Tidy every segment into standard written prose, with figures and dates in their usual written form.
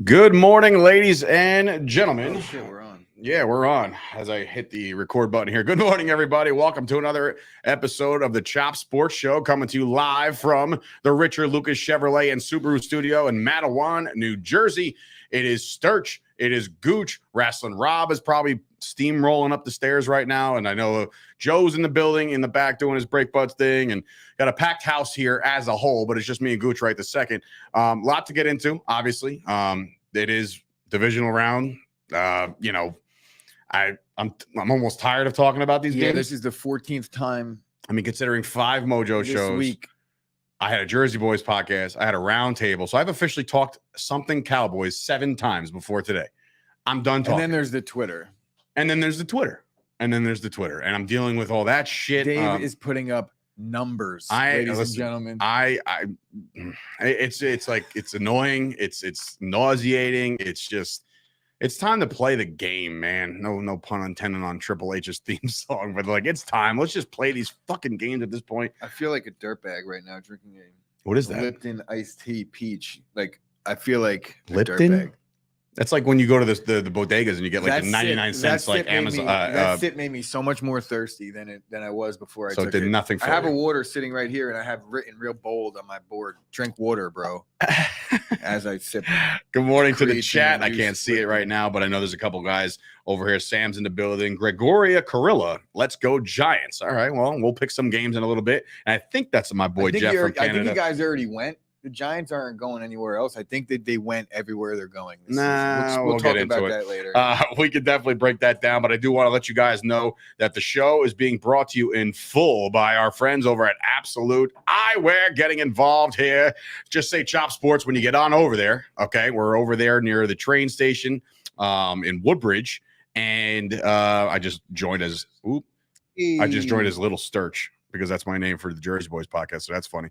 Good morning, ladies and gentlemen. Oh, shit, we're on. Yeah, we're on as I hit the record button here. Good morning, everybody. Welcome to another episode of the Chop Sports Show, coming to you live from the Richard Lucas Chevrolet and Subaru studio in Matawan, New Jersey. It is Sturch. It is Gooch. Wrestling Rob is probably steamrolling up the stairs right now. And I know Joe's in the building in the back doing his break buds thing, and got a packed house here as a whole, but it's just me and Gooch right this second. Lot to get into, obviously. It is divisional round. I'm almost tired of talking about these games. This is the 14th time. I mean, considering 5 Mojo this shows. Week. I had a Jersey Boys podcast. I had a round table. So I've officially talked something Cowboys 7 times before today. I'm done talking. And then there's the Twitter. And then there's the Twitter. And I'm dealing with all that shit. Dave is putting up numbers, ladies and gentlemen. It's like, it's annoying. It's nauseating. It's time to play the game, man. No pun intended on Triple H's theme song, but like, it's time. Let's just play these fucking games at this point. I feel like a dirtbag right now drinking what is that? Lipton iced tea peach. Like, I feel like Lipton. A dirtbag. That's like when you go to the bodegas and you get like the 99 cents like Amazon. That shit made me so much more thirsty than I was before I took it. So it did nothing for I have you. a water sitting right here, and I have written real bold on my board, drink water, bro, as I sip. Good morning to the chat. I can't see it right now, but I know there's a couple guys over here. Sam's in the building. Gregoria Carilla, let's go Giants. All right, well, we'll pick some games in a little bit. And I think that's my boy Jeff from Canada. I think you guys already went. The Giants aren't going anywhere else. I think that they went everywhere they're going. We'll talk about that later. We could definitely break that down, but I do want to let you guys know that the show is being brought to you in full by our friends over at Absolute Eyewear. Getting involved here. Just say Chop Sports when you get on over there. Okay, we're over there near the train station in Woodbridge, and I just joined as Little Sturch because that's my name for the Jersey Boys podcast. So that's funny.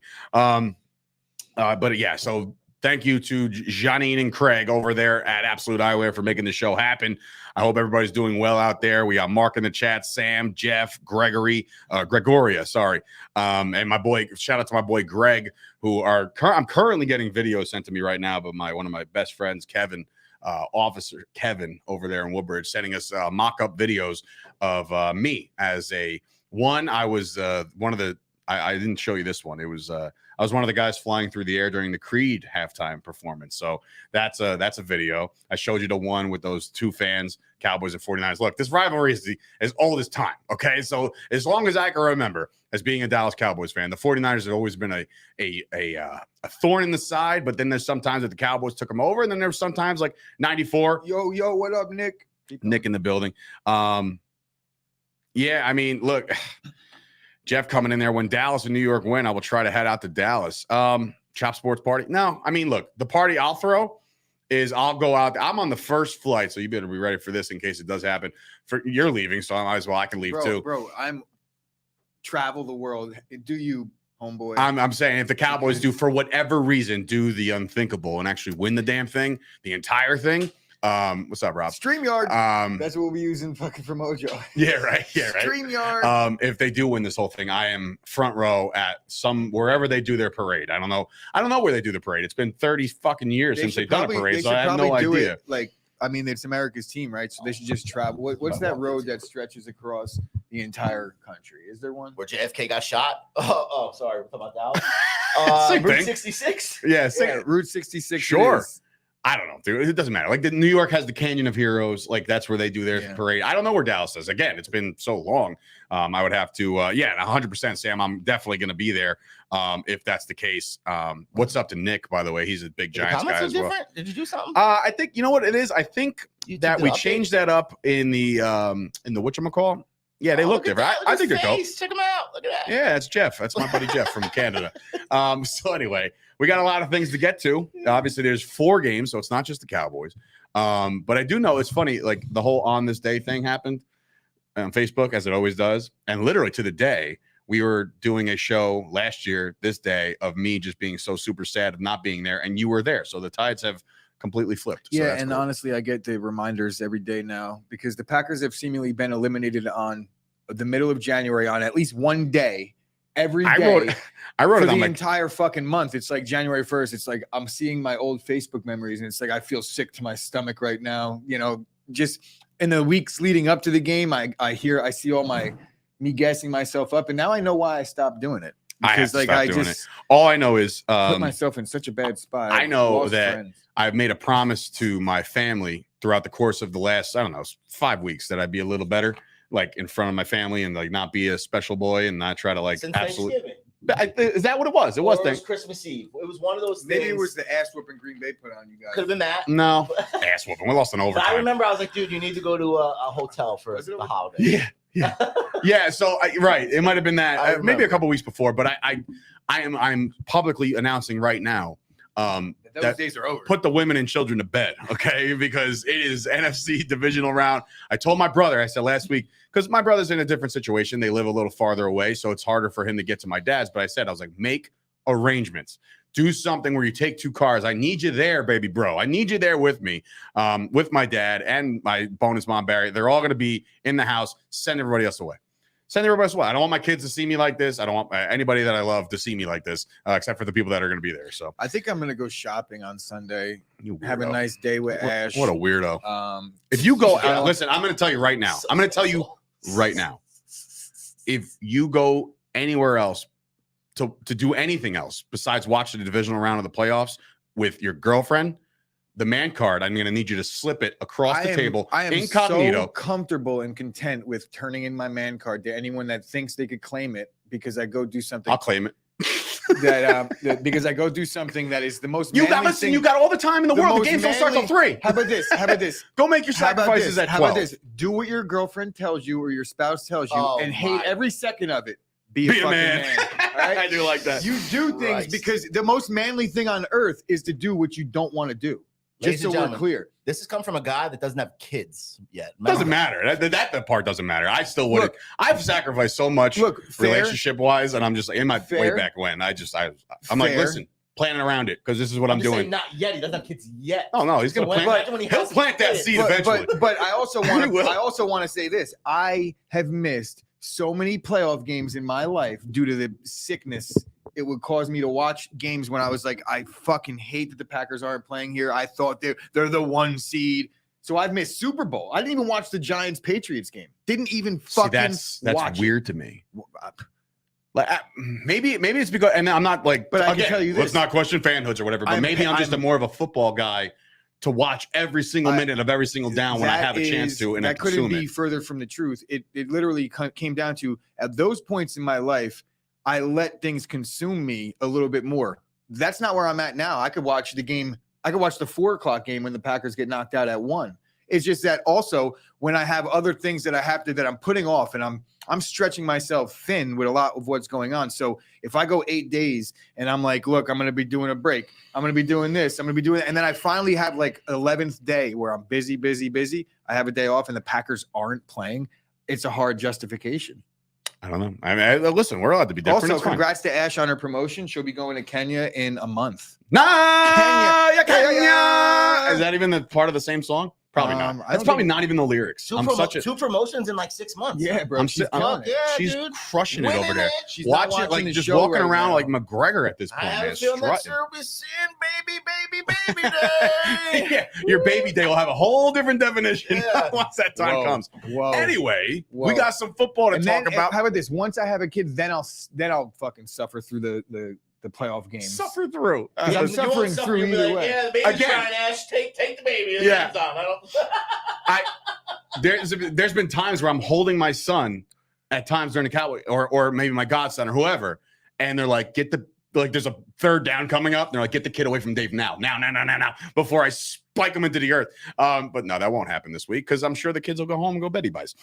But yeah, so thank you to Janine and Craig over there at Absolute Eyewear for making the show happen. I hope everybody's doing well out there. We got Mark in the chat, Sam, Jeff, Gregoria, sorry. And my boy, shout out to my boy Greg, who I'm currently getting videos sent to me right now, but one of my best friends, Kevin, Officer Kevin over there in Woodbridge, sending us mock-up videos of me as I was one of the, I didn't show you this one. It was I was one of the guys flying through the air during the Creed halftime performance. So that's a video. I showed you the one with those 2 fans, Cowboys and 49ers. Look, this rivalry is as old as time. Okay, so as long as I can remember, as being a Dallas Cowboys fan, the 49ers have always been a thorn in the side. But then there's sometimes that the Cowboys took them over, and then there's sometimes like 94. Yo, what up, Nick? Nick in the building. Yeah, I mean, look. Jeff coming in there. When Dallas and New York win, I will try to head out to Dallas. Chop Sports party. No, I mean, look, the party I'll throw is I'll go out. I'm on the first flight, so you better be ready for this in case it does happen. You're leaving, so I might as well. I can leave too. Bro, I'm travel the world. Do you, homeboy? I'm saying if the Cowboys do, for whatever reason, do the unthinkable and actually win the damn thing, the entire thing. What's up, Rob? StreamYard. That's what we'll be using fucking for Mojo. Yeah, right. StreamYard. If they do win this whole thing, I am front row at wherever they do their parade. I don't know where they do the parade. It's been 30 fucking years since they've done a parade, so I have no idea. It's America's team, right? So they should just travel. What's that road that stretches across the entire country? Is there one? Where JFK got shot? Oh, sorry. We're talking about Dallas. Route 66? Yeah, Route 66. Sure. I don't know, dude. It doesn't matter. Like New York has the Canyon of Heroes. Like that's where they do their parade. I don't know where Dallas is. Again, it's been so long. I would have to, 100%, Sam. I'm definitely going to be there if that's the case. What's up to Nick, by the way? He's a big Giants guy as well. Did you do something? I think you know what it is. I think that we changed that up in the whatchamacall. Yeah, they look different. I think they're dope. Check them out. Look at that. Yeah, that's Jeff. That's my buddy Jeff from Canada. So anyway, we got a lot of things to get to. Obviously, there's 4 games, so it's not just the Cowboys. But I do know it's funny, like the whole On This Day thing happened on Facebook, as it always does. And literally to the day, we were doing a show last year, this day, of me just being so super sad of not being there, and you were there. So the tides have completely flipped. So yeah, and cool. Honestly, I get the reminders every day now because the Packers have seemingly been eliminated on the middle of January on at least one day every I day. wrote for it on the my entire fucking month. It's like January 1st. It's like I'm seeing my old Facebook memories, and it's like I feel sick to my stomach right now. You know, just in the weeks leading up to the game, I see all me gassing myself up, and now I know why I stopped doing it. Because I just all I know is put myself in such a bad spot. I know that I've made a promise to my family throughout the course of the last, I don't know, 5 weeks that I'd be a little better, like in front of my family and like not be a special boy and not try to like absolutely. Is that what it was? It was Christmas Eve. It was one of those things. Maybe it was the ass whooping Green Bay put on you guys. Could have been that. No, ass whooping. We lost an overtime. I remember I was like, dude, you need to go to a hotel for the holiday. Yeah. So right, it might have been that maybe a couple weeks before, but I'm publicly announcing right now those days are over. Put the women and children to bed, okay? Because it is NFC divisional round. I told my brother, I said last week, because my brother's in a different situation. They live a little farther away, so it's harder for him to get to my dad's. But I was like, make arrangements. Do something where you take 2 cars. I need you there, baby bro. I need you there with me, with my dad and my bonus mom, Barry. They're all going to be in the house. Send everybody else away. I don't want my kids to see me like this. I don't want anybody that I love to see me like this, except for the people that are going to be there. So I think I'm going to go shopping on Sunday. Have a nice day with Ash. What a weirdo. If you go, listen, I'm going to tell you right now. I'm going to tell you right now. If you go anywhere else to do anything else besides watch the divisional round of the playoffs with your girlfriend, the man card, I'm going to need you to slip it across the table. I am incognito. So comfortable and content with turning in my man card to anyone that thinks they could claim it because I go do something. I'll claim it. Because I go do something that is the most. You got all the time in the world. The games don't start till 3. How about this? Go make your sacrifices at 12. How about this? Do what your girlfriend tells you or your spouse tells you, and hate every second of it. Be a fucking man. Right? I do like that. You do things because the most manly thing on earth is to do what you don't want to do. Just so we're clear. This has come from a guy that doesn't have kids yet. Doesn't matter. That part doesn't matter. I still would. I've sacrificed so much relationship wise, and I'm just in my way back when. I'm like, listen, planning around it because this is what I'm doing. Not yet. He doesn't have kids yet. Oh no, he's gonna plant. He'll plant that seed eventually. But I also want to say this. I have missed so many playoff games in my life due to the sickness it would cause me to watch games when I was like, I fucking hate that the Packers aren't playing here. I thought they're the 1 seed. So I've missed Super Bowl. I didn't even watch the Giants-Patriots game. Didn't even fucking that's watch weird it. To me. Like maybe it's because, and I'm not like, but I can tell you this. Let's not question fanhoods or whatever, but maybe I'm just more of a football guy to watch every single minute of every single down when I have a chance to, and that couldn't be further from the truth. It literally came down to, at those points in my life, I let things consume me a little bit more. That's not where I'm at now. I could watch the game. I could watch the 4:00 game when the Packers get knocked out at 1. It's just that also when I have other things that that I'm putting off, and I'm stretching myself thin with a lot of what's going on. So if I go 8 days and I'm like, look, I'm going to be doing a break. I'm going to be doing this. I'm going to be doing it. And then I finally have like 11th day where I'm busy. I have a day off and the Packers aren't playing. It's a hard justification. I don't know. I mean, listen, we're allowed to be different. Also, congrats to Ash on her promotion. She'll be going to Kenya in a month. Kenya. Is that even the part of the same song? Probably not. That's probably not even the lyrics. Two promotions in like 6 months. Yeah, bro. She's crushing it over there. She's watch it like just walking around like McGregor at this point. I have a feeling that she'll be seeing baby day. Yeah, your baby day will have a whole different definition once that time comes. Anyway, we got some football to talk about. How about this? Once I have a kid, then I'll fucking suffer through the playoff games. Suffer through. I'm suffering through either way. Yeah, the baby's trying, Ash. Take the baby. Yeah. There's been times where I'm holding my son at times during the Cowboy or maybe my godson or whoever, and they're like, there's a 3rd down coming up. And they're like, get the kid away from Dave now, before I spike him into the earth. But no, that won't happen this week because I'm sure the kids will go home and go Betty Buys.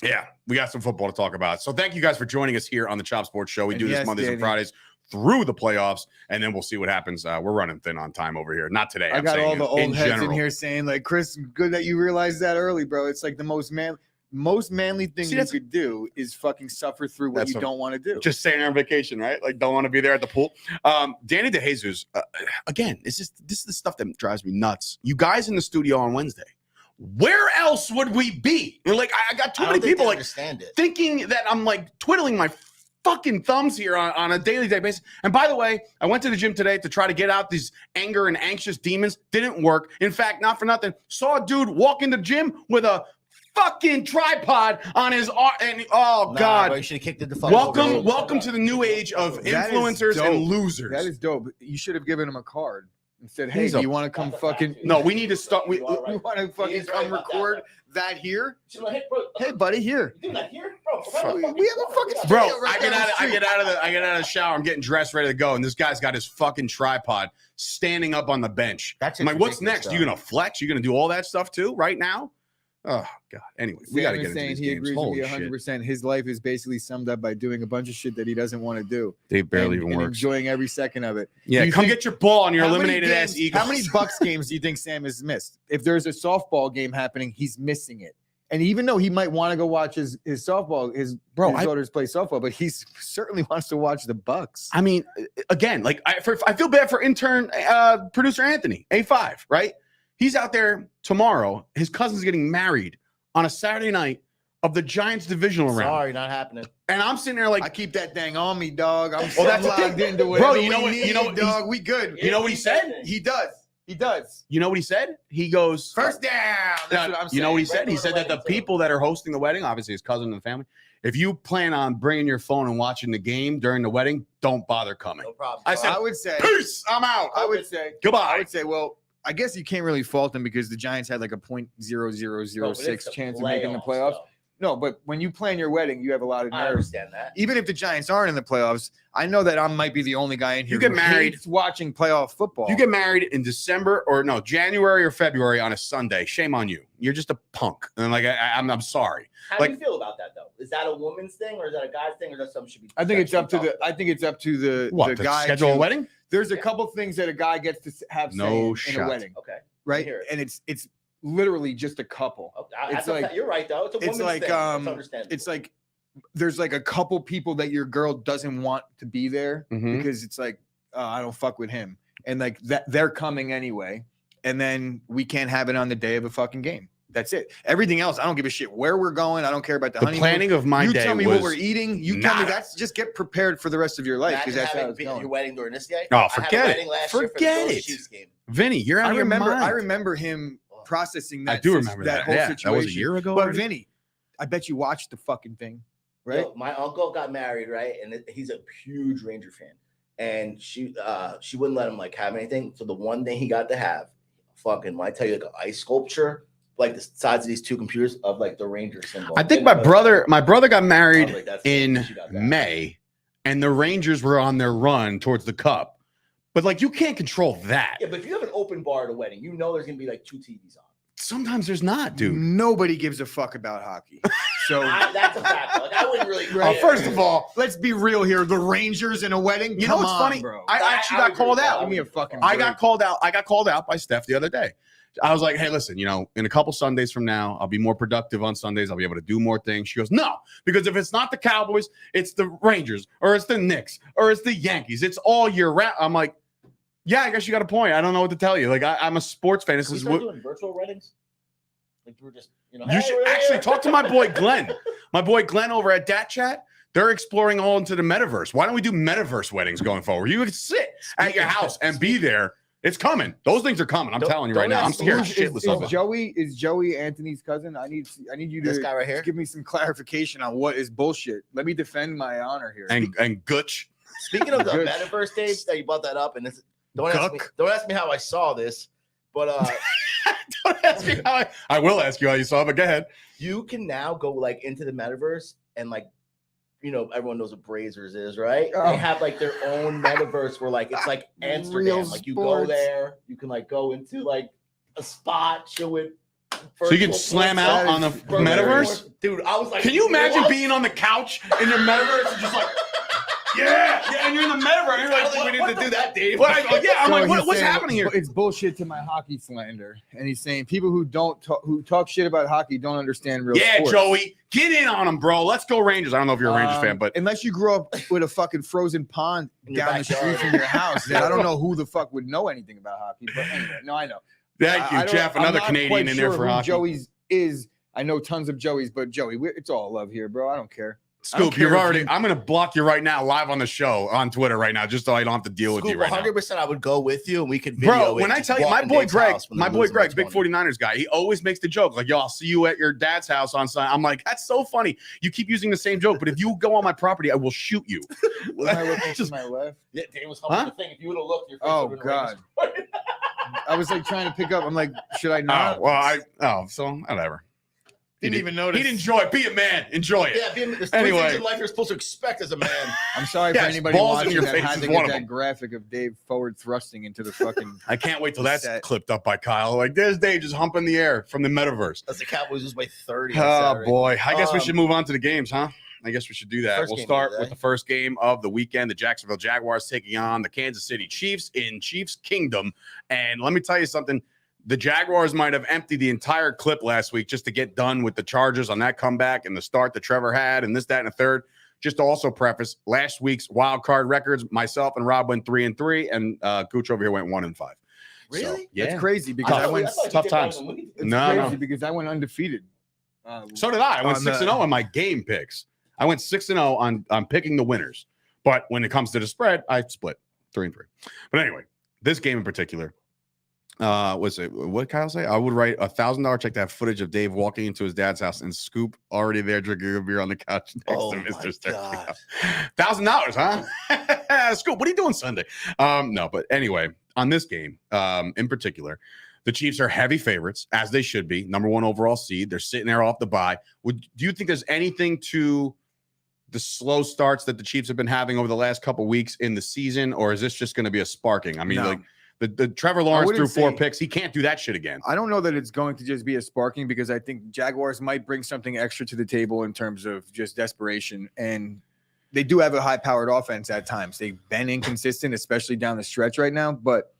Yeah, we got some football to talk about. So thank you guys for joining us here on the Chop Sports Show. We do this Mondays and Fridays through the playoffs, and then we'll see what happens. We're running thin on time over here. Not today. I got all the old heads in here saying, like, Chris, good that you realized that early, bro. It's like the most manly thing you could do is fucking suffer through what you don't want to do. Just staying on vacation, right? Like, don't want to be there at the pool. Danny DeJesus, again, this is the stuff that drives me nuts. You guys in the studio on Wednesday. Where else would we be? Like, I got too many people like understand it. Thinking that I'm like twiddling my fucking thumbs here on a daily basis. And by the way, I went to the gym today to try to get out these anger and anxious demons. Didn't work. In fact, not for nothing, saw a dude walk into the gym with a fucking tripod on his arm. And God. Bro, you should have kicked it the fuck Welcome to the new age of influencers and losers. That is dope. You should have given him a card and said, hey, do you want to come fucking... No, we need to start... You want to fucking come record that here? Like, hey, buddy, here. You do that here? Bro, we have a fucking bro, studio right I get out of the shower. I'm getting dressed, ready to go, and this guy's got his fucking tripod standing up on the bench. I'm like, what's next? You gonna flex? You gonna do all that stuff too right now? Oh God. Anyway, we got to get into these he games. agrees Holy with me 100%. His life is basically summed up by doing a bunch of shit that he doesn't want to do. They barely even work. Enjoying every second of it. Yeah, come get your ball on your eliminated ass Eagles. How many Bucks games do you think Sam has missed? If there's a softball game happening, he's missing it. And even though he might want to go watch his softball, his daughters play softball, but he certainly wants to watch the Bucks. I mean, again, like I feel bad for intern producer Anthony, A5, right? He's out there tomorrow. His cousin's getting married on a Saturday night of the Giants divisional round. Sorry, not happening. And I'm sitting there like, I keep that thing on me, dog. I'm that's logged into bro. whatever You know what, dog. We good. You know what he said? He does. He does. You know what he said? He goes first down. That's what I'm saying. You know what he said? He said that the people that are hosting the wedding, obviously his cousin and the family, if you plan on bringing your phone and watching the game during the wedding, don't bother coming. No problem. I would say, peace. I'm out. I would say, goodbye. I would say, well, I guess you can't really fault them because the Giants had like a 0.0006 chance of making the playoffs. Though. No, but when you plan your wedding, you have a lot of nerves. I understand that. Even if the Giants aren't in the playoffs, I know that I might be the only guy in here You get who married hates watching playoff football. You get married in January or February on a Sunday. Shame on you. You're just a punk. And like I'm sorry. How do you feel about that though? Is that a woman's thing or is that a guy's thing or that something should be? I think it's up to the guy schedule a wedding. There's a couple things that a guy gets to have in a wedding. Okay. Right. And it's literally just a couple. Okay. It's like you're right though. It's a woman's thing. It's understandable. It's like there's like a couple people that your girl doesn't want to be there because it's like I don't fuck with him, and like that they're coming anyway, and then we can't have it on the day of a fucking game. That's it. Everything else, I don't give a shit where we're going. I don't care about the honeymoon. Planning of my day. You tell me what we're eating. You tell me that's just get prepared for the rest of your life because that's how it's going. Your wedding during this day. Oh, forget it. Forget it. Vinny, you're out of your mind. I remember him processing that. I do remember that whole situation. That was a year ago. But Vinny, I bet you watched the fucking thing, right? Yo, my uncle got married, right, and he's a huge Ranger fan, and she wouldn't let him like have anything. So the one thing he got to have, fucking, when I tell you, like an ice sculpture, like the size of these two computers of like the Ranger symbol. I think my brother got married in May, and the Rangers were on their run towards the Cup. But like you can't control that. Yeah, but if you have an open bar at a wedding, you know there's gonna be like 2 TVs on. Sometimes there's not, dude. Nobody gives a fuck about hockey. So that's a fact. Like I wouldn't really. First of all, let's be real here. The Rangers in a wedding. You know what's funny? Bro. I actually got called out. Give me a fucking. I got called out by Steph the other day. I was like, hey, listen, in a couple Sundays from now, I'll be more productive on Sundays. I'll be able to do more things. She goes, no, because if it's not the Cowboys, it's the Rangers or it's the Knicks or it's the Yankees. It's all year round. I'm like, yeah, I guess you got a point. I don't know what to tell you. Like, I'm a sports fan. This is what doing virtual weddings. Like we're just, you should actually talk to my boy Glenn. My boy Glenn over at Dat Chat. They're exploring all into the metaverse. Why don't we do metaverse weddings going forward? You could sit at your house and be there. It's coming. Those things are coming. I'm telling you right now. I'm scared shitless of it. Is Joey Anthony's cousin? I need you to this guy right here. Give me some clarification on what is bullshit. Let me defend my honor here. And Gooch. Speaking of the metaverse, Dave, that you brought that up, and this don't ask me how I saw this, but don't ask me how I will ask you how you saw it, but go ahead. You can now go like into the metaverse and like, everyone knows what Brazers is, right? Oh. They have like their own metaverse where like it's like Amsterdam. Like you go there, you can like go into like a spot, chill with. So you can slam out on the metaverse, dude. I was like, can you imagine being on the couch in your metaverse and just like. Yeah, and you're in the metaverse. You're like, we need to do that, Dave. I'm like, what's happening here? It's bullshit to my hockey slander, and he's saying people who talk shit about hockey don't understand real sports. Joey, get in on them, bro. Let's go Rangers. I don't know if you're a Rangers fan, but unless you grew up with a fucking frozen pond down the street from your house, then I don't know who the fuck would know anything about hockey. But anyway, no, I know. Thank you, Jeff. Another Canadian in there for hockey. Joey's is. I know tons of Joeys, but Joey, it's all love here, bro. I don't care. Scoop, you're already. I'm going to block you right now, live on the show on Twitter right now, just so I don't have to deal with you right 100%, now. I would go with you, and we could video. Bro, when I tell you, my boy Greg, big 49ers guy, he always makes the joke like, "Yo, I'll see you at your dad's house on Sunday." I'm like, that's so funny. You keep using the same joke, but if you go on my property, I will shoot you. Was I looking to my left? Yeah, Dave was helping the thing. If you would have looked, your face oh God. I was like trying to pick up. I'm like, should I not? So whatever. Didn't even notice. He'd enjoy it. Be a man. Enjoy it. Yeah, there's three things in life you're supposed to expect as a man. I'm sorry for anybody watching that had to get that graphic of Dave forward thrusting into the fucking. I can't wait till that's clipped up by Kyle. Like, there's Dave just humping the air from the metaverse. That's the Cowboys lose by 30. Oh, boy. I guess we should move on to the games, huh? I guess we should do that. We'll start with the first game of the weekend. The Jacksonville Jaguars taking on the Kansas City Chiefs in Chiefs Kingdom. And let me tell you something. The Jaguars might have emptied the entire clip last week just to get done with the Chargers on that comeback and the start that Trevor had and this, that, and a third. Just to also preface, last week's wild card records, myself and Rob went 3-3, and Gooch over here went 1-5. Really? So, yeah. That's crazy because I went tough times. Crazy because I went undefeated. So did I. I went 6-0 on my game picks. I went 6-0 on picking the winners. But when it comes to the spread, I split 3-3. But anyway, this game in particular. What's it? What Kyle say? I would write $1,000 check to have footage of Dave walking into his dad's house and Scoop already there drinking a beer on the couch next to Mr. Sturch. $1,000, huh? Scoop, what are you doing Sunday? No, but anyway, on this game, in particular, the Chiefs are heavy favorites, as they should be. Number 1 overall seed. They're sitting there off the bye. Do you think there's anything to the slow starts that the Chiefs have been having over the last couple weeks in the season, or is this just going to be a sparking? I mean, like. The Trevor Lawrence threw 4 picks. He can't do that shit again. I don't know that it's going to just be a sparking because I think Jaguars might bring something extra to the table in terms of just desperation. And they do have a high-powered offense at times. They've been inconsistent, especially down the stretch right now. But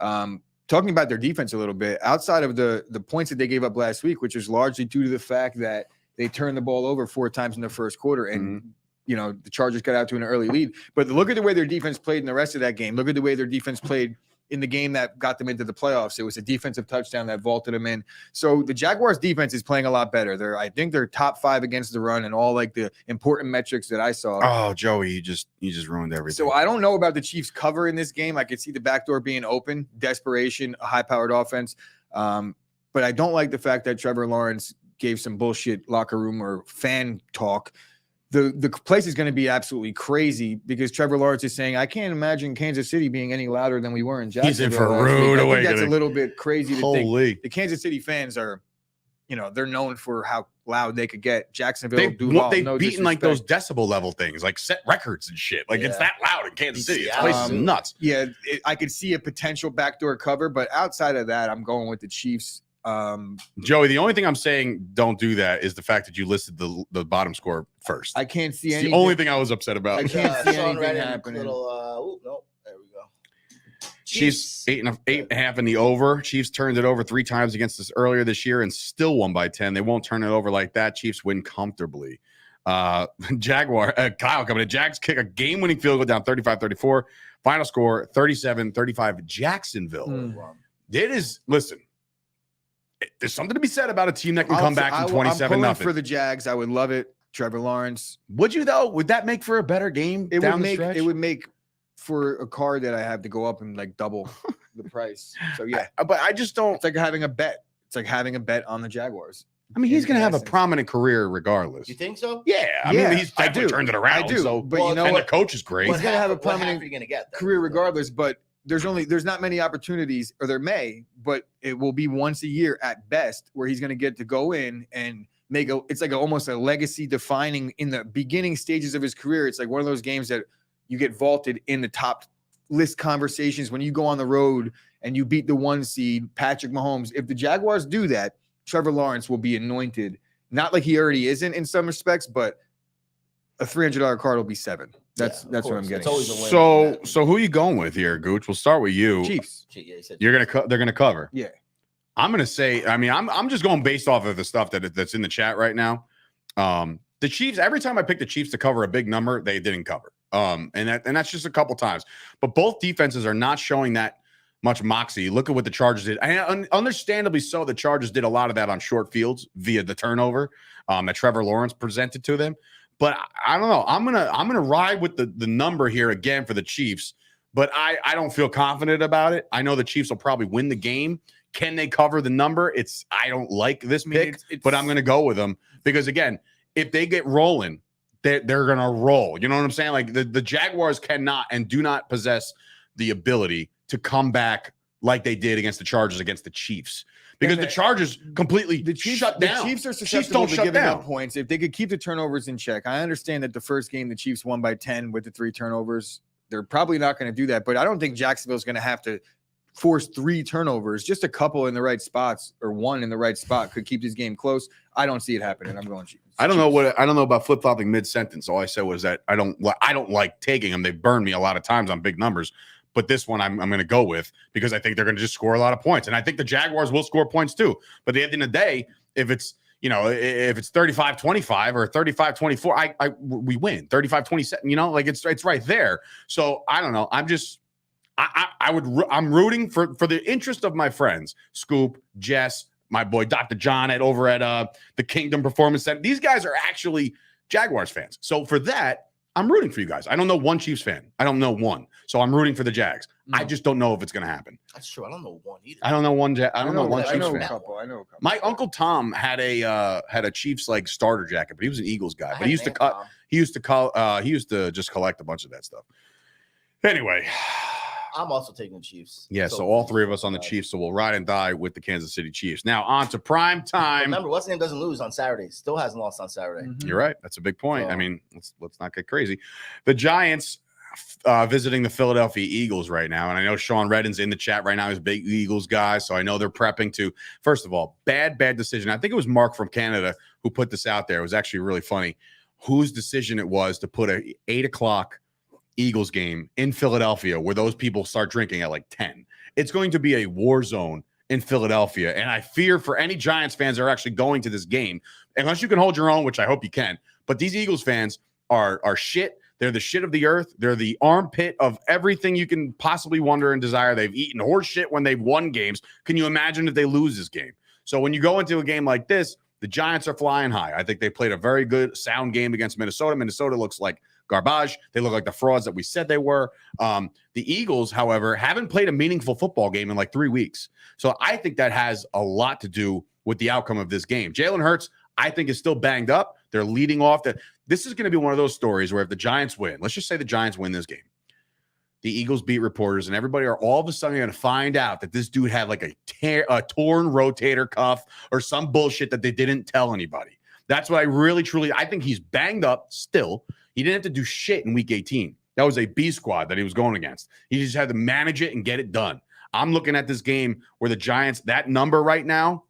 talking about their defense a little bit, outside of the points that they gave up last week, which is largely due to the fact that they turned the ball over 4 times in the first quarter and the Chargers got out to an early lead. But look at the way their defense played in the rest of that game. Look at the way their defense played in the game that got them into the playoffs. It was a defensive touchdown that vaulted them in. So the Jaguars defense is playing a lot better. I think they're top 5 against the run and all like the important metrics that I saw. Oh, Joey, you just ruined everything. So I don't know about the Chiefs cover in this game. I could see the back door being open, desperation, a high-powered offense. But I don't like the fact that Trevor Lawrence gave some bullshit locker room or fan talk. The place is going to be absolutely crazy because Trevor Lawrence is saying, I can't imagine Kansas City being any louder than we were in Jacksonville. He's in for a rude awakening. That's a little bit crazy to think. The Kansas City fans are, they're known for how loud they could get. Jacksonville, they've beaten like those decibel level things, like set records and shit. Like it's that loud in Kansas City. It's place is nuts. Yeah, I could see a potential backdoor cover, but outside of that, I'm going with the Chiefs. Joey, the only thing I'm saying don't do that is the fact that you listed the bottom score first. I can't see anything. The only thing I was upset about. I can't see anything happening. No, there we go. Chiefs 8.5 in the over. Chiefs turned it over 3 times against us earlier this year and still won by 10. They won't turn it over like that. Chiefs win comfortably. Kyle coming in. Jags kick a game-winning field goal down 35-34. Final score 37-35 Jacksonville. It is, listen. There's something to be said about a team that can come back from 27-0 for the Jags. I would love it. Trevor Lawrence. Would you though? Would that make for a better game? It would make for a car that I have to go up and like double the price. So yeah, but I just don't. It's like having a bet. It's like having a bet on the Jaguars. I mean, he's going to have a prominent career regardless. You think so? Yeah. I mean, he's definitely turned it around. I do. So, but you know what? And the coach is great. He's going to have a prominent career regardless, but there's not many opportunities, or there may, but it will be once a year at best where he's going to get to go in and make it's like almost a legacy defining in the beginning stages of his career. It's like one of those games that you get vaulted in the top list conversations when you go on the road and you beat the 1 seed, Patrick Mahomes. If the Jaguars do that, Trevor Lawrence will be anointed. Not like he already isn't in some respects, but a $300 card will be 7. That's what I'm getting. It's always a win. So who are you going with here, Gooch? We'll start with you. Chiefs. They're gonna cover. Yeah. I'm gonna say. I mean, I'm just going based off of the stuff that's in the chat right now. The Chiefs. Every time I pick the Chiefs to cover a big number, they didn't cover. And that's just a couple times. But both defenses are not showing that much moxie. Look at what the Chargers did. And understandably so, the Chargers did a lot of that on short fields via the turnover that Trevor Lawrence presented to them. But I don't know. I'm gonna ride with the number here again for the Chiefs. But I don't feel confident about it. I know the Chiefs will probably win the game. Can they cover the number? I don't like this pick, but I'm going to go with them because, again, if they get rolling, they're going to roll. You know what I'm saying? Like the Jaguars cannot and do not possess the ability to come back like they did against the Chargers against the Chiefs. Because the Chargers completely shut down. The Chiefs are susceptible to giving up points. If they could keep the turnovers in check. I understand that the first game, the Chiefs won by 10 with the 3 turnovers. They're probably not going to do that, but I don't think Jacksonville's going to have to force 3 turnovers. Just a couple in the right spots or one in the right spot could keep this game close. I don't see it happening. I'm going Chiefs. I don't know about flip-flopping mid-sentence. All I said was that I don't like taking them. They've burned me a lot of times on big numbers, but this one I'm going to go with because I think they're going to just score a lot of points, and I think the Jaguars will score points too. But at the end of the day, if it's 35-25 or 35-24, we win 35-27, like it's right there. So I don't know. I'm rooting for the interest of my friends, Scoop, Jess, my boy, Dr. John over at the Kingdom Performance Center. These guys are actually Jaguars fans. So for that, I'm rooting for you guys. I don't know one Chiefs fan. I don't know one. So I'm rooting for the Jags. I just don't know if it's going to happen. That's true. I don't know one either. I don't know one. I don't know one Chiefs fan. I know a couple. My Uncle Tom had a Chiefs like starter jacket, but he was an Eagles guy. But he used to just collect a bunch of that stuff. Anyway, I'm also taking the Chiefs. Yeah, so all 3 of us on the Chiefs, so we'll ride and die with the Kansas City Chiefs. Now on to prime time. Remember, what's name doesn't lose on Saturday. Still hasn't lost on Saturday. Mm-hmm. You're right. That's a big point. I mean, let's not get crazy. The Giants visiting the Philadelphia Eagles right now, and I know Sean Redden's in the chat right now. He's a big Eagles guy, so I know they're prepping to. First of all, bad decision. I think it was Mark from Canada who put this out there. It was actually really funny whose decision it was to put a 8:00 Eagles game in Philadelphia where those people start drinking at like 10. It's going to be a war zone in Philadelphia, and I fear for any Giants fans that are actually going to this game, unless you can hold your own, which I hope you can. But these Eagles fans are shit. They're the shit of the earth. They're the armpit of everything you can possibly wonder and desire. They've eaten horse shit when they've won games. Can you imagine if they lose this game? So when you go into a game like this, the Giants are flying high. I think they played a very good, sound game against Minnesota. Minnesota looks like garbage. They look like the frauds that we said they were. The Eagles, however, haven't played a meaningful football game in like 3 weeks. So I think that has a lot to do with the outcome of this game. Jalen Hurts, I think, is still banged up. They're leading off. That this is going to be one of those stories where if the Giants win, let's just say the Giants win this game, the Eagles beat reporters, and everybody are all of a sudden going to find out that this dude had like a torn rotator cuff or some bullshit that they didn't tell anybody. That's what I think he's banged up still. He didn't have to do shit in week 18. That was a B squad that he was going against. He just had to manage it and get it done. I'm looking at this game where the Giants, that number right now,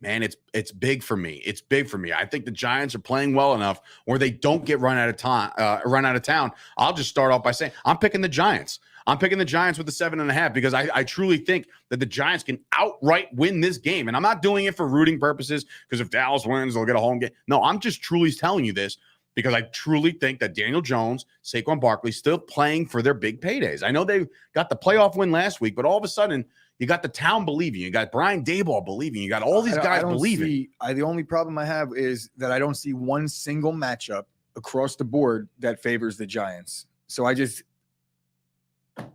man, it's big for me. It's big for me. I think the Giants are playing well enough where they don't get run out of town. I'll just start off by saying I'm picking the Giants. I'm picking the Giants with the 7.5 because I truly think that the Giants can outright win this game. And I'm not doing it for rooting purposes because if Dallas wins, they'll get a home game. No, I'm just truly telling you this because I truly think that Daniel Jones, Saquon Barkley still playing for their big paydays. I know they got the playoff win last week, but all of a sudden you got the town believing. You got Brian Daboll believing. You got all these guys believing. The only problem I have is that I don't see one single matchup across the board that favors the Giants. So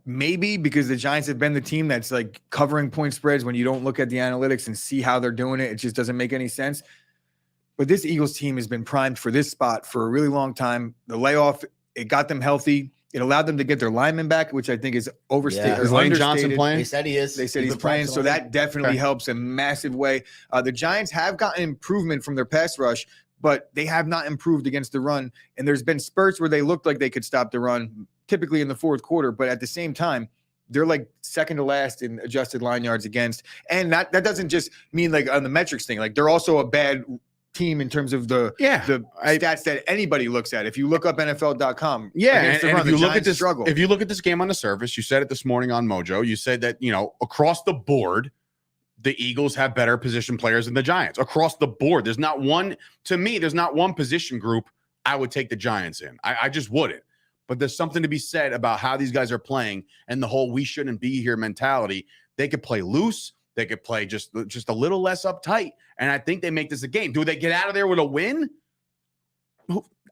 maybe because the Giants have been the team that's like covering point spreads when you don't look at the analytics and see how they're doing it. It just doesn't make any sense. But this Eagles team has been primed for this spot for a really long time. The layoff, it got them healthy. It allowed them to get their lineman back, which I think is overstated. Yeah. Is Lane Johnson playing? They said he is. They said he's playing, so that definitely helps in a massive way. The Giants have gotten improvement from their pass rush, but they have not improved against the run. And there's been spurts where they looked like they could stop the run, typically in the fourth quarter. But at the same time, they're like second to last in adjusted line yards against. And that doesn't just mean like on the metrics thing. Like they're also a bad team in terms of the stats that anybody looks at. If you look up NFL.com, and if you look at this struggle, if you look at this game on the surface, you said it this morning on Mojo. You said that across the board, the Eagles have better position players than the Giants. Across the board, there's not one position group I would take the Giants in. I just wouldn't. But there's something to be said about how these guys are playing and the whole "we shouldn't be here" mentality. They could play loose. They could play just a little less uptight, and I think they make this a game. Do they get out of there with a win?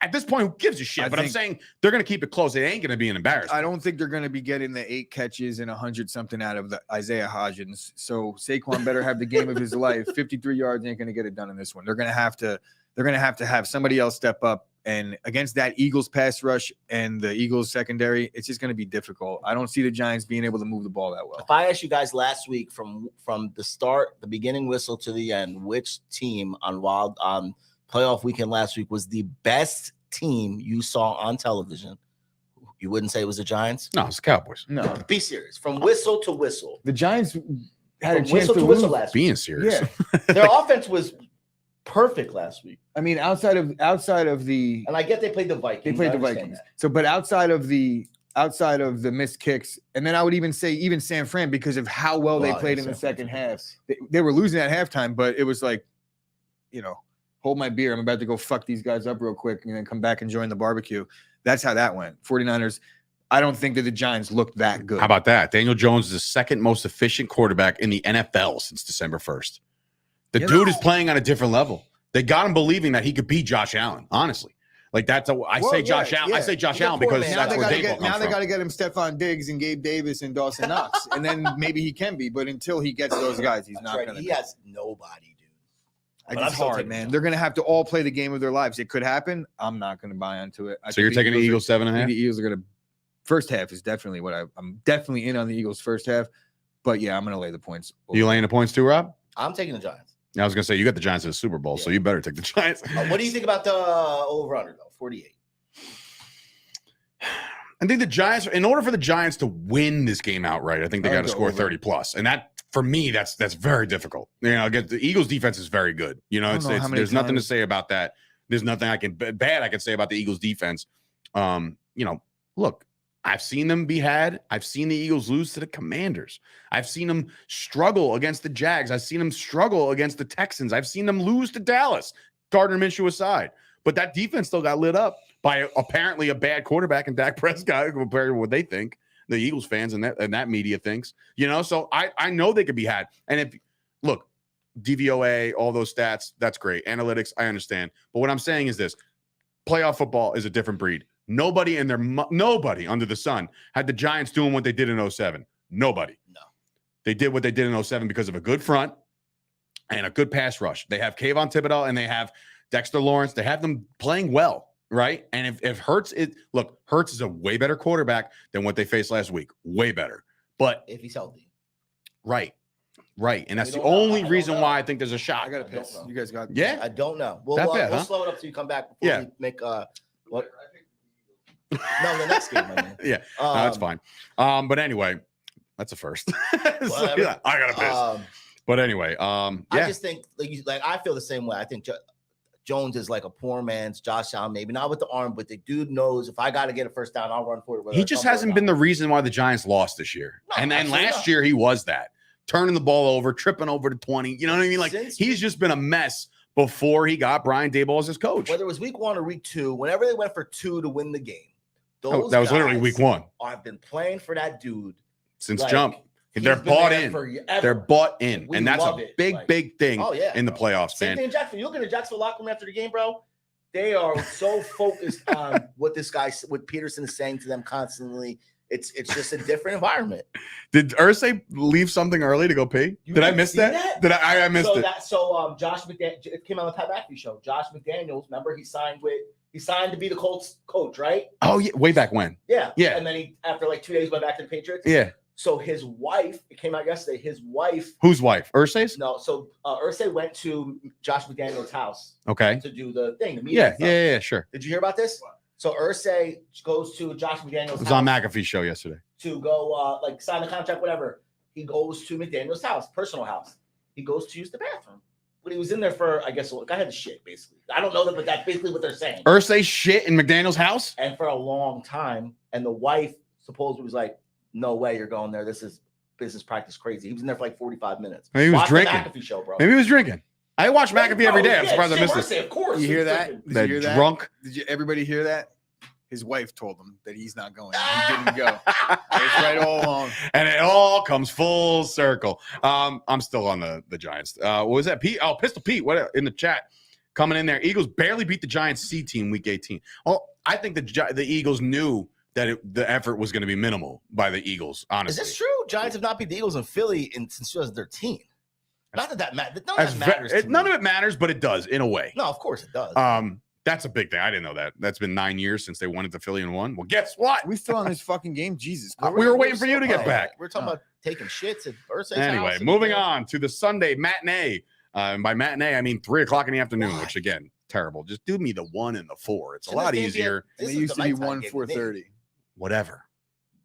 at this point, who gives a shit? But I'm saying they're going to keep it close. It ain't going to be an embarrassment. I don't think they're going to be getting the 8 catches and 100 something out of the Isaiah Hodgins. So Saquon better have the game of his life. 53 yards ain't going to get it done in this one. They're going to have to. They're going to have somebody else step up. And against that Eagles pass rush and the Eagles secondary, it's just going to be difficult. I don't see the Giants being able to move the ball that well. If I asked you guys last week from the start, the beginning whistle to the end, which team on playoff weekend last week was the best team you saw on television, you wouldn't say it was the Giants? No, it's the Cowboys. No. Be serious. From whistle to whistle. The Giants had a chance whistle to whistle lose. last week. Being serious. Yeah. Their offense was perfect last week. I mean, outside of the, and I get they played the Vikings. They played the Vikings. So, but outside of the missed kicks, and then I would even say even San Fran, because of how well they played in the second half. They were losing at halftime, but it was like, hold my beer. I'm about to go fuck these guys up real quick and then come back and join the barbecue. That's how that went. 49ers. I don't think that the Giants looked that good. How about that? Daniel Jones is the second most efficient quarterback in the NFL since December 1st. The dude is playing on a different level. They got him believing that he could beat Josh Allen, honestly. Like I say Josh Allen because that's where Dable comes from. Now they got to get him Stephon Diggs and Gabe Davis and Dawson Knox, and then maybe he can be. But until he gets those guys, he's not going to. He has nobody, dude. It's hard, man. They're going to have to all play the game of their lives. It could happen. I'm not going to buy into it. So you're taking the Eagles 7.5? The Eagles are going to. First half is definitely what I'm definitely in on the Eagles first half. But yeah, I'm going to lay the points. You laying the points too, Rob? I'm taking the Giants. I was going to say, you got the Giants in the Super Bowl, so you better take the Giants. What do you think about the over-under, though? 48. I think the Giants, in order for the Giants to win this game outright, I think they got to score 30 plus. And that, for me, that's very difficult. Again, the Eagles defense is very good. There's nothing to say about that. There's nothing I can say about the Eagles defense. Look, I've seen them be had. I've seen the Eagles lose to the Commanders. I've seen them struggle against the Jags. I've seen them struggle against the Texans. I've seen them lose to Dallas, Gardner Minshew aside. But that defense still got lit up by apparently a bad quarterback and Dak Prescott compared to what they think, the Eagles fans and that media thinks. So I know they could be had. And look, DVOA, all those stats, that's great. Analytics, I understand. But what I'm saying is this. Playoff football is a different breed. Nobody under the sun had the Giants doing what they did in 07. Nobody. No. They did what they did in 07 because of a good front and a good pass rush. They have Kayvon Thibodeau and they have Dexter Lawrence. They have them playing well, right? And if Hurts is a way better quarterback than what they faced last week. Way better. But if he's healthy. Right. And that's the only reason why I think there's a shot. I got to piss. You guys got Yeah? I don't know. We'll slow it up so you come back before we make what? No, the next game. I mean. Yeah, that's fine. But anyway, that's a first. So, yeah, I gotta piss. But anyway, I just think I feel the same way. I think Jones is like a poor man's Josh Allen, maybe not with the arm, but the dude knows if I got to get a first down, I'll run for it. He just hasn't been the reason why the Giants lost this year. No, and then last year he was that, turning the ball over, tripping over to 20. You know what I mean? Like he's just been a mess before he got Brian Daboll as his coach. Whether it was week 1 or week 2, whenever they went for 2 to win the game. That was literally week 1. I've been playing for that dude since jump. They're bought in. They're bought in. And that's a big thing in the playoffs, Same thing in Jacksonville. You look in the Jacksonville locker room after the game, bro. They are so focused on what Peterson is saying to them constantly. It's just a different environment. Did Irsay leave something early to go pee? Did I miss that? Did I missed it? Josh McDaniels, it came on the Pat McAfee show. Josh McDaniels, remember he signed to be the Colts coach, right? Oh yeah, way back when. Yeah. And then he, after like 2 days, went back to the Patriots. Yeah. So his wife, it came out yesterday. His wife. Whose wife? Irsay's? No. So Irsay went to Josh McDaniels' house. Okay. To do the thing, the meeting. Yeah, sure. Did you hear about this? So Irsay goes to Josh McDaniels' house. It was on McAfee's show yesterday. To go sign the contract, whatever. He goes to McDaniels' house, personal house. He goes to use the bathroom. But he was in there for, I guess, I had to shit, basically. I don't know that, but that's basically what they're saying. Irsay shit in McDaniels' house? And for a long time. And the wife supposedly was like, no way you're going there. This is business practice crazy. He was in there for like 45 minutes. Maybe he was drinking. The McAfee show, bro. Maybe he was drinking. I watch McAfee every day. I'm surprised I missed it. Of course. You hear that? Did you hear that? Drunk? Did everybody hear that? His wife told him that he's not going. He didn't go. It's right all along. And it all comes full circle. I'm still on the Giants. What was that? Pete? Oh, Pistol Pete. What in the chat? coming in there. Eagles barely beat the Giants C team week 18. Well, I think the Eagles knew that the effort was going to be minimal by the Eagles, honestly. Is this true? Giants have not beat the Eagles in Philly since 2013. Not that matters. None of it matters, but it does in a way. No, of course it does. That's a big thing. I didn't know that. That's been 9 years since they won it to Philly and won. Well, guess what? We still on this fucking game. Jesus. We were waiting for you to get back. We're talking about taking shits at Ursay's Anyway, moving on to the Sunday matinee. And by matinee, I mean 3 o'clock in the afternoon, which again, terrible. Just do me the 1 and the 4. It's a lot easier. And it used to be 1 4:30. Whatever.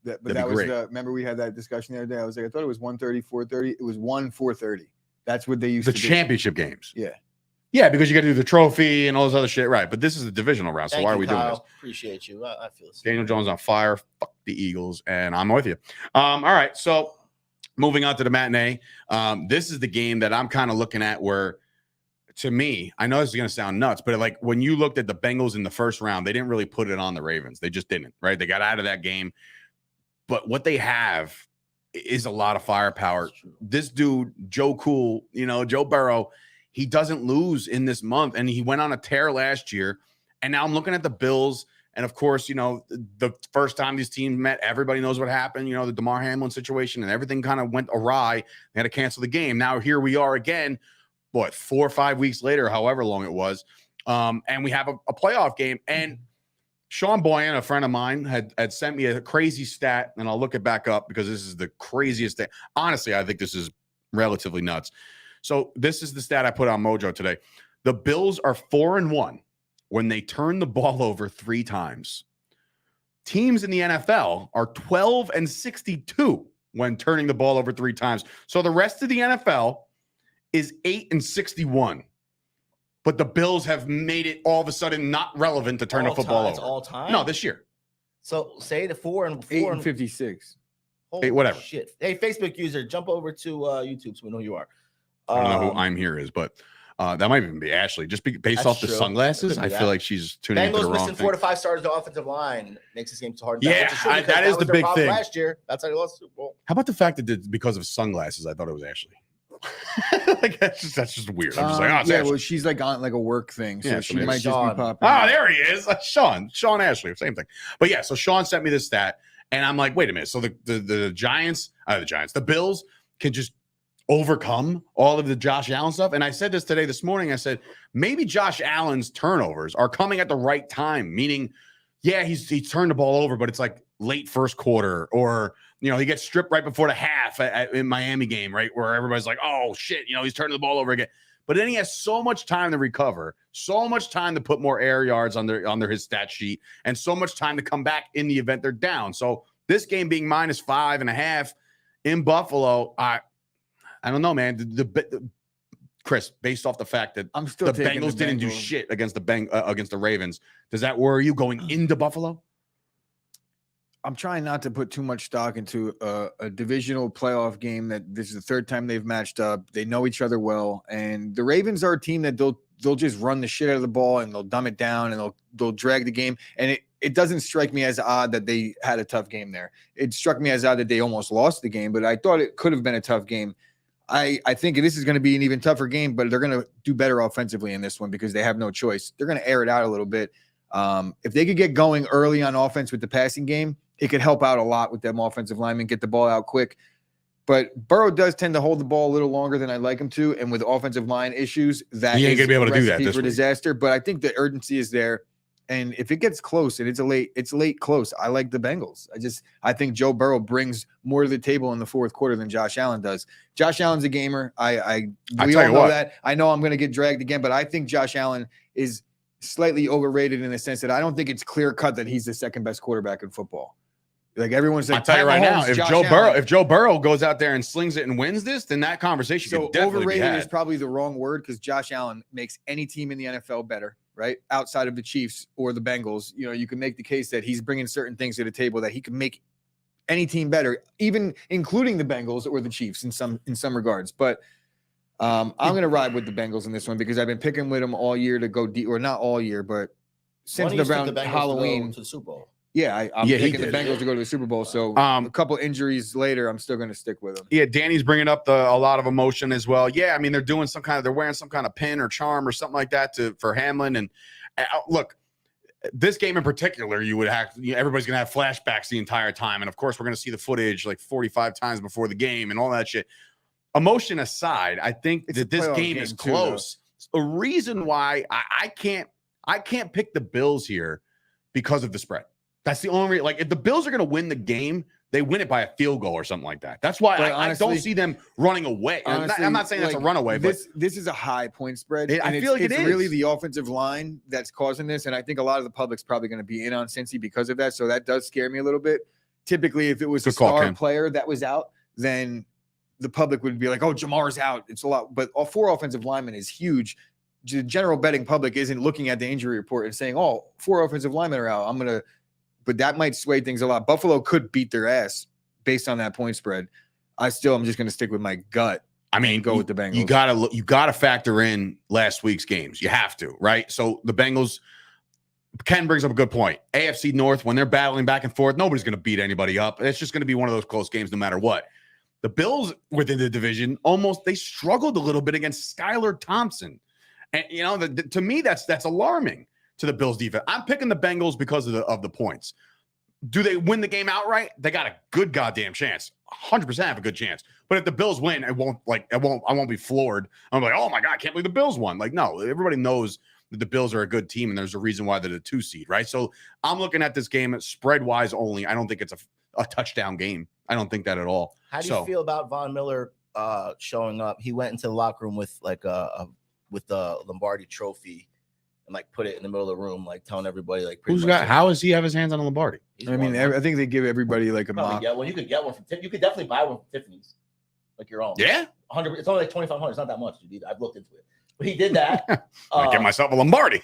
But that was remember we had that discussion the other day. I was like, I thought it was 1:30, 4:30. It was 1 4:30. That's what they used to do. The championship games. Yeah. Yeah, because you got to do the trophy and all this other shit. Right. But this is the divisional round. So why are we doing this? Appreciate you. I feel the Daniel Jones on fire. Fuck the Eagles. And I'm with you. All right. So moving on to the matinee. This is the game that I'm kind of looking at where, to me, I know this is going to sound nuts, but like when you looked at the Bengals in the first round, they didn't really put it on the Ravens. They just didn't. Right. They got out of that game. But what they have is a lot of firepower. This dude, Joe Burrow, he doesn't lose in this month. And he went on a tear last year. And now I'm looking at the Bills. And of course, the first time these teams met, everybody knows what happened, the DeMar Hamlin situation, and everything kind of went awry. They had to cancel the game. Now here we are again, 4 or 5 weeks later, however long it was. And we have a playoff game. And Sean Boyan, a friend of mine, had sent me a crazy stat, and I'll look it back up because this is the craziest thing. Honestly, I think this is relatively nuts. So this is the stat I put on Mojo today. The Bills are 4-1 when they turn the ball over 3 times. Teams in the NFL are 12-62 when turning the ball over 3 times. So the rest of the NFL is 8-61. But the Bills have made it all of a sudden not relevant to turn the football over. All time? No, this year. So say the 4 and 8 and 56. Hey, whatever. Shit. Hey, Facebook user, jump over to YouTube so we know who you are. I don't know who I'm here is, but that might even be Ashley. Just based off the sunglasses, I feel like she's tuning into the wrong thing. Bengals missing 4 to 5 stars to offensive line makes this game so hard. Yeah, that is the big thing. Last year, that's how they lost the Super Bowl. How about the fact that it's because of sunglasses? I thought it was Ashley. Like that's just weird. I'm just like, yeah, well, she's like on like a work thing, so she might just be popping. Oh, there he is, Sean Ashley, same thing. But yeah, so Sean sent me this stat, and I'm like, wait a minute. So the Giants, the Bills can just overcome all of the Josh Allen stuff. And I said this morning. I said maybe Josh Allen's turnovers are coming at the right time, meaning, yeah, he turned the ball over, but it's like late first quarter, or he gets stripped right before the half in Miami game, right, where everybody's like, oh shit, he's turning the ball over again. But then he has so much time to recover, so much time to put more air yards under his stat sheet, and so much time to come back in the event they're down. So this game being -5.5 in Buffalo, I don't know, man. The Chris, based off the fact that I'm still the Bengals didn't do shit against the Ravens, does that worry you going into Buffalo? I'm trying not to put too much stock into a divisional playoff game that this is the 3rd time they've matched up. They know each other well, and the Ravens are a team that they'll just run the shit out of the ball and they'll dumb it down and they'll drag the game. And it doesn't strike me as odd that they had a tough game there. It struck me as odd that they almost lost the game, but I thought it could have been a tough game. I think this is going to be an even tougher game, but they're going to do better offensively in this one because they have no choice. They're going to air it out a little bit. If they could get going early on offense with the passing game, it could help out a lot with them offensive linemen, get the ball out quick. But Burrow does tend to hold the ball a little longer than I'd like him to, and with offensive line issues, that he ain't gonna be able to do that for disaster. But I think the urgency is there, and if it gets close, and it's late close, I like the Bengals. I think Joe Burrow brings more to the table in the 4th quarter than Josh Allen does. Josh Allen's a gamer. We all know that. I know I'm going to get dragged again, but I think Josh Allen is slightly overrated in the sense that I don't think it's clear cut that he's the 2nd best quarterback in football. Like everyone's like, I'll tell you right now, if Joe Burrow goes out there and slings it and wins this, then that conversation could definitely overrated be had. Is probably the wrong word because Josh Allen makes any team in the NFL better, right? Outside of the Chiefs or the Bengals, you can make the case that he's bringing certain things to the table that he can make any team better, even including the Bengals or the Chiefs in some regards. But I'm going to ride with the Bengals in this one because I've been picking with them all year to go deep, or not all year, but since around Halloween to the Super Bowl. Yeah, I'm Yeah, he picking the did. Bengals to go to the Super Bowl. So a couple injuries later, I'm still going to stick with them. Yeah, Danny's bringing up a lot of emotion as well. Yeah, I mean they're wearing some kind of pin or charm or something like that for Hamlin. And look, this game in particular, everybody's gonna have flashbacks the entire time, and of course we're gonna see the footage like 45 times before the game and all that shit. Emotion aside, I think that this game is close. A reason why I can't pick the Bills here because of the spread. That's the only like if the Bills are going to win the game, they win it by a field goal or something like that. That's why I don't see them running away. Honestly, I'm not saying that's a runaway, but this is a high point spread. I feel like it's really the offensive line that's causing this, and I think a lot of the public's probably going to be in on Cincy because of that. So that does scare me a little bit. Typically, if it was a star player that was out, then the public would be like, "Oh, Jamar's out." It's a lot, but all 4 offensive linemen is huge. The general betting public isn't looking at the injury report and saying, "Oh, 4 offensive linemen are out. But that might sway things a lot. Buffalo could beat their ass based on that point spread. I'm just going to stick with my gut. I mean, go with the Bengals. You gotta factor in last week's games. You have to, right? So the Bengals. Ken brings up a good point. AFC North, when they're battling back and forth, nobody's going to beat anybody up. It's just going to be one of those close games no matter what. The Bills within the division they struggled a little bit against Skylar Thompson. And to me, that's alarming to the Bills defense. I'm picking the Bengals because of the points. Do they win the game outright? They got a good goddamn chance. 100% have a good chance. But if the Bills win, I won't be floored. I'm like, oh my God, I can't believe the Bills won. Like, no, everybody knows that the Bills are a good team, and there's a reason why they're the 2 seed, right? So I'm looking at this game spread wise only. I don't think it's a touchdown game. I don't think that at all. How do you feel about Von Miller showing up? He went into the locker room with with the Lombardi trophy and like put it in the middle of the room, like telling everybody like how does he have his hands on a Lombardi? I think they give everybody like a mock. Yeah, well, you could get one from you could definitely buy one from Tiffany's, like your own. Yeah, 100. It's only like 2,500. It's not that much, dude. I've looked into it, but he did that. I get myself a Lombardi.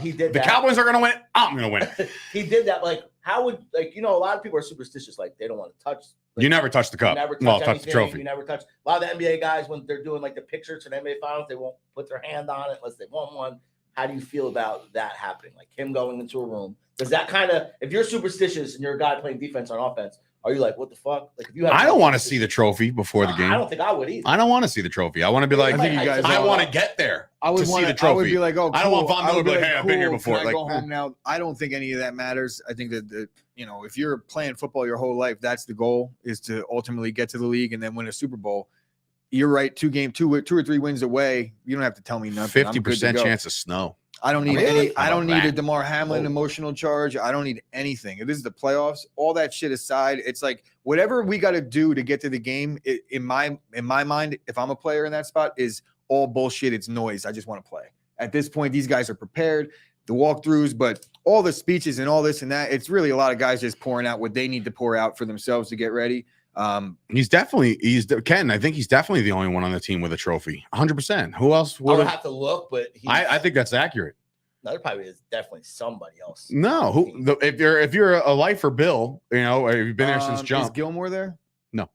He did. The Cowboys are gonna win it. I'm gonna win it. He did that. Like, how would a lot of people are superstitious. Like, they don't want to touch. Like, you never touch the cup. Touch the trophy. You never touch. A lot of the NBA guys, when they're doing like the pictures for the NBA finals, they won't put their hand on it unless they want one. How do you feel about that happening? Like him going into a room. Does that kind of, if you're superstitious and you're a guy playing defense on offense, are you like, what the fuck? Like, if you have, I don't want to see the trophy before the game. I don't think I would either. I don't want to see the trophy. I want to be like, I want to get there. I would see the trophy. I would be like, oh, cool. I don't want Von Miller to be like, hey, I've been here before. Like, go home now. I don't think any of that matters. I think that if you're playing football your whole life, that's the goal, is to ultimately get to the league and then win a Super Bowl. You're right. 2 or 3 wins away. You don't have to tell me nothing. 50% chance of snow. I don't need I don't need a DeMar Hamlin emotional charge. I don't need anything. If this is the playoffs, all that shit aside, it's like whatever we got to do to get to the game. In my mind, if I'm a player in that spot, is all bullshit. It's noise. I just want to play. At this point, these guys are prepared. The walkthroughs, but all the speeches and all this and that, it's really a lot of guys just pouring out what they need to pour out for themselves to get ready. He's Ken. I think he's definitely the only one on the team with a trophy. 100%. Who else? I would have to look, but I think that's accurate. No, there probably is definitely somebody else. No, if you're a lifer, Bill, you've been there since jump. Is Gilmore there? No,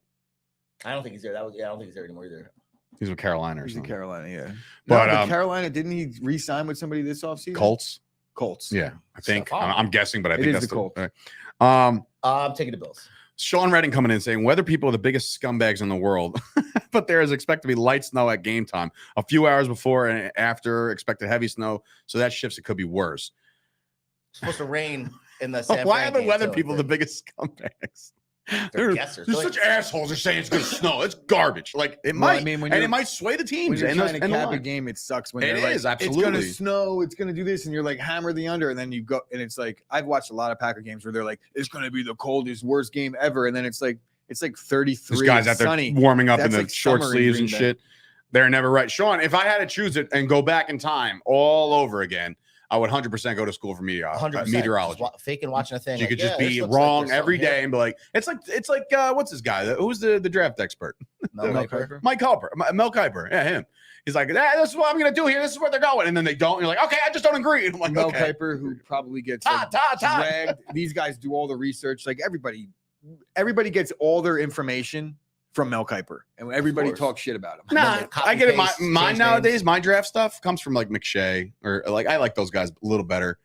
I don't think he's there. I don't think he's there anymore either. He's with Carolina or something. He's in Carolina, yeah. But Carolina, didn't he re-sign with somebody this offseason? Colts. Yeah, I think. I'm guessing, but I think that's the Colts. I'm taking the Bills. Sean Redding coming in saying weather people are the biggest scumbags in the world, but there is expected to be light snow at game time. A few hours before and after, expected heavy snow. So that shifts. It could be worse. It's supposed to rain in the San Why are the weather people the biggest scumbags? They're such assholes. They're saying it's going to snow. It's garbage. Like it might, it might sway the teams. When you're trying to cap a game, it sucks. When it is absolutely. It's going to snow. It's going to do this, and you're like hammer the under, and then you go, and it's like I've watched a lot of Packer games where they're like, it's going to be the coldest, worst game ever, and then it's like 33. These guys out there sunny. Warming up in the short sleeves and shit. They're never right. Sean, if I had to choose it and go back in time all over again, I would 100% go to school for meteorology. Faking watching a thing. You could just be wrong every day and be like, it's like what's this guy? Who's the draft expert? Mel Kiper. Mike Kiper. Mel Kiper. Yeah, him. He's like, this is what I'm going to do here. This is where they're going. And then they don't. And you're like, okay, I just don't agree. And I'm like, Mel Kiper, who probably gets dragged. These guys do all the research. Like everybody gets all their information from Mel Kiper, and everybody talks shit about him. Nah, I get it. Mine nowadays, my draft stuff comes from like McShay or like I like those guys a little better.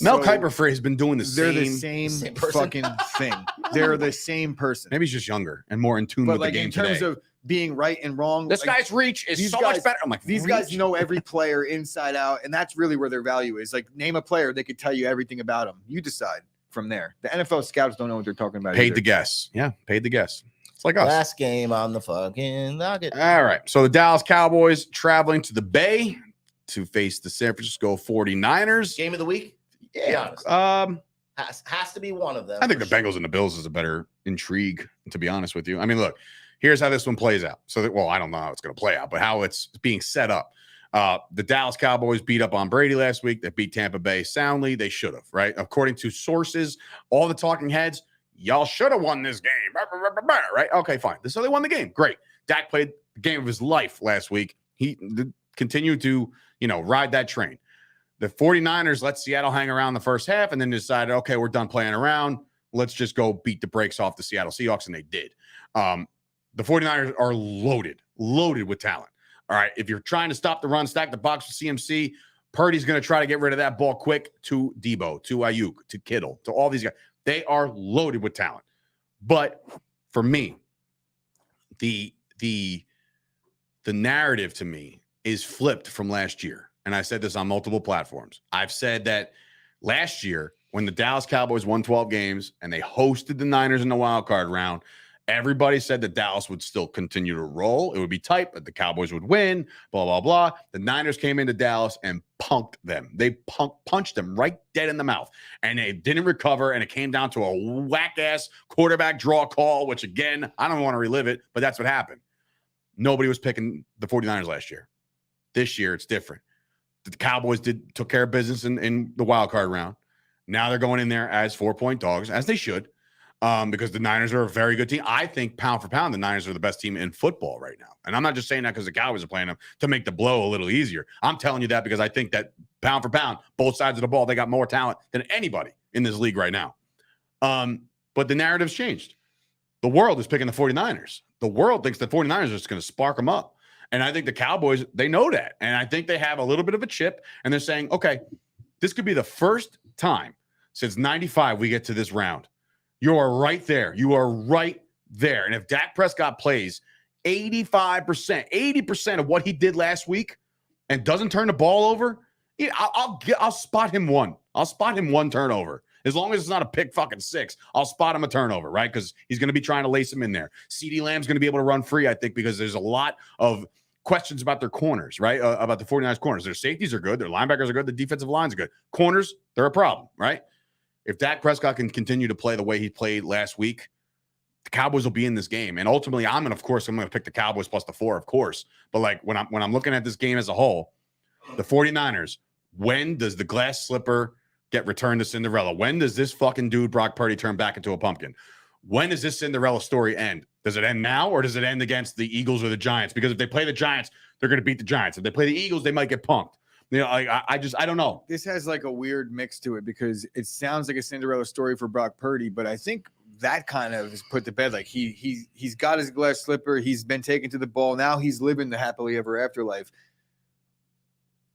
Mel So Kiper has been doing they're the same same person. fucking thing. They're the same person. Maybe he's just younger and more in tune But with like the game in terms today. of being right and wrong, This like, guy's reach is these so guys- much better. I'm like, these reach? guys know every player inside out, and that's really where their value is. Like, name a player, they could tell you everything about them. You decide from there. The NFL scouts don't know what they're talking about. Paid either. to guess. Yeah, paid to guess. It's like us. Last game on the fucking nugget. All right. So the Dallas Cowboys traveling to the Bay to face the San Francisco 49ers. Game of the week. Be honest. Has to be one of them. I think the for sure. Bengals and the Bills is a better intrigue, to be honest with you. I mean, look, here's how this one plays out. So that, well, I don't know how it's going to play out, but how it's being set up. The Dallas Cowboys beat up on Brady last week. They beat Tampa Bay soundly. They should have, right? According to sources, all the talking heads, y'all should have won this game, right? Okay, fine. So they won the game. Great. Dak played the game of his life last week. He continued to, ride that train. The 49ers let Seattle hang around the first half and then decided, okay, we're done playing around. Let's just go beat the brakes off the Seattle Seahawks, and they did. The 49ers are loaded with talent. All right, if you're trying to stop the run, stack the box with CMC, Purdy's going to try to get rid of that ball quick to Debo, to Ayuk, to Kittle, to all these guys. They are loaded with talent. But for me, the narrative to me is flipped from last year. And I said this on multiple platforms. I've said that last year when the Dallas Cowboys won 12 games and they hosted the Niners in the wild card round, everybody said that Dallas would still continue to roll. It would be tight, but the Cowboys would win, blah, blah, blah. The Niners came into Dallas and punked them. They punched them right dead in the mouth, and they didn't recover, and it came down to a whack-ass quarterback draw call, which, again, I don't want to relive it, but that's what happened. Nobody was picking the 49ers last year. This year, it's different. The Cowboys took care of business in the wild card round. Now they're going in there as 4-point dogs, as they should. Because the Niners are a very good team. I think pound for pound, the Niners are the best team in football right now. And I'm not just saying that because the Cowboys are playing them to make the blow a little easier. I'm telling you that because I think that pound for pound, both sides of the ball, they got more talent than anybody in this league right now. But the narrative's changed. The world is picking the 49ers. The world thinks the 49ers are just going to spark them up. And I think the Cowboys, they know that. And I think they have a little bit of a chip. And they're saying, okay, this could be the first time since 95 we get to this round. You are right there. You are right there. And if Dak Prescott plays 80% of what he did last week and doesn't turn the ball over, I'll spot him one. I'll spot him one turnover. As long as it's not a pick fucking six, I'll spot him a turnover, right? Because he's going to be trying to lace him in there. CeeDee Lamb's going to be able to run free, I think, because there's a lot of questions about their corners, right? About the 49ers corners. Their safeties are good. Their linebackers are good. The defensive lines are good. Corners, they're a problem, right? If Dak Prescott can continue to play the way he played last week, the Cowboys will be in this game. And ultimately, I'm going to pick the Cowboys plus the 4, of course. But like when I'm looking at this game as a whole, the 49ers, when does the glass slipper get returned to Cinderella? When does this fucking dude, Brock Purdy, turn back into a pumpkin? When does this Cinderella story end? Does it end now, or does it end against the Eagles or the Giants? Because if they play the Giants, they're going to beat the Giants. If they play the Eagles, they might get punked. I don't know. This has like a weird mix to it because it sounds like a Cinderella story for Brock Purdy, but I think that kind of is put to bed. Like he's got his glass slipper. He's been taken to the ball. Now he's living the happily ever after life.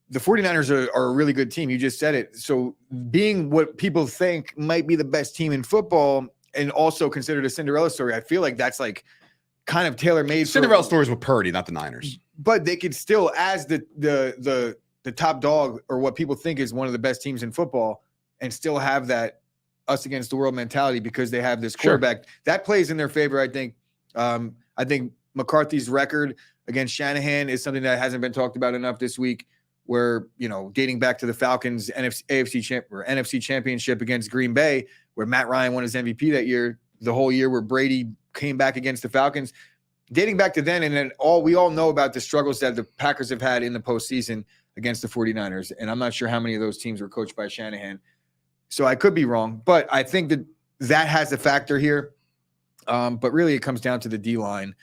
The 49ers are a really good team. You just said it. So being what people think might be the best team in football and also considered a Cinderella story, I feel like that's like kind of tailor-made. Cinderella stories with Purdy, not the Niners. But they could still, as the top dog or what people think is one of the best teams in football, and still have that us against the world mentality because they have this quarterback that plays in their favor. I think McCarthy's record against Shanahan is something that hasn't been talked about enough this week, where, dating back to the Falcons NFC championship against Green Bay, where Matt Ryan won his MVP that year, the whole year where Brady came back against the Falcons, dating back to then. And then we all know about the struggles that the Packers have had in the postseason against the 49ers. And I'm not sure how many of those teams were coached by Shanahan. So I could be wrong, but I think that has a factor here. But really it comes down to the D-line.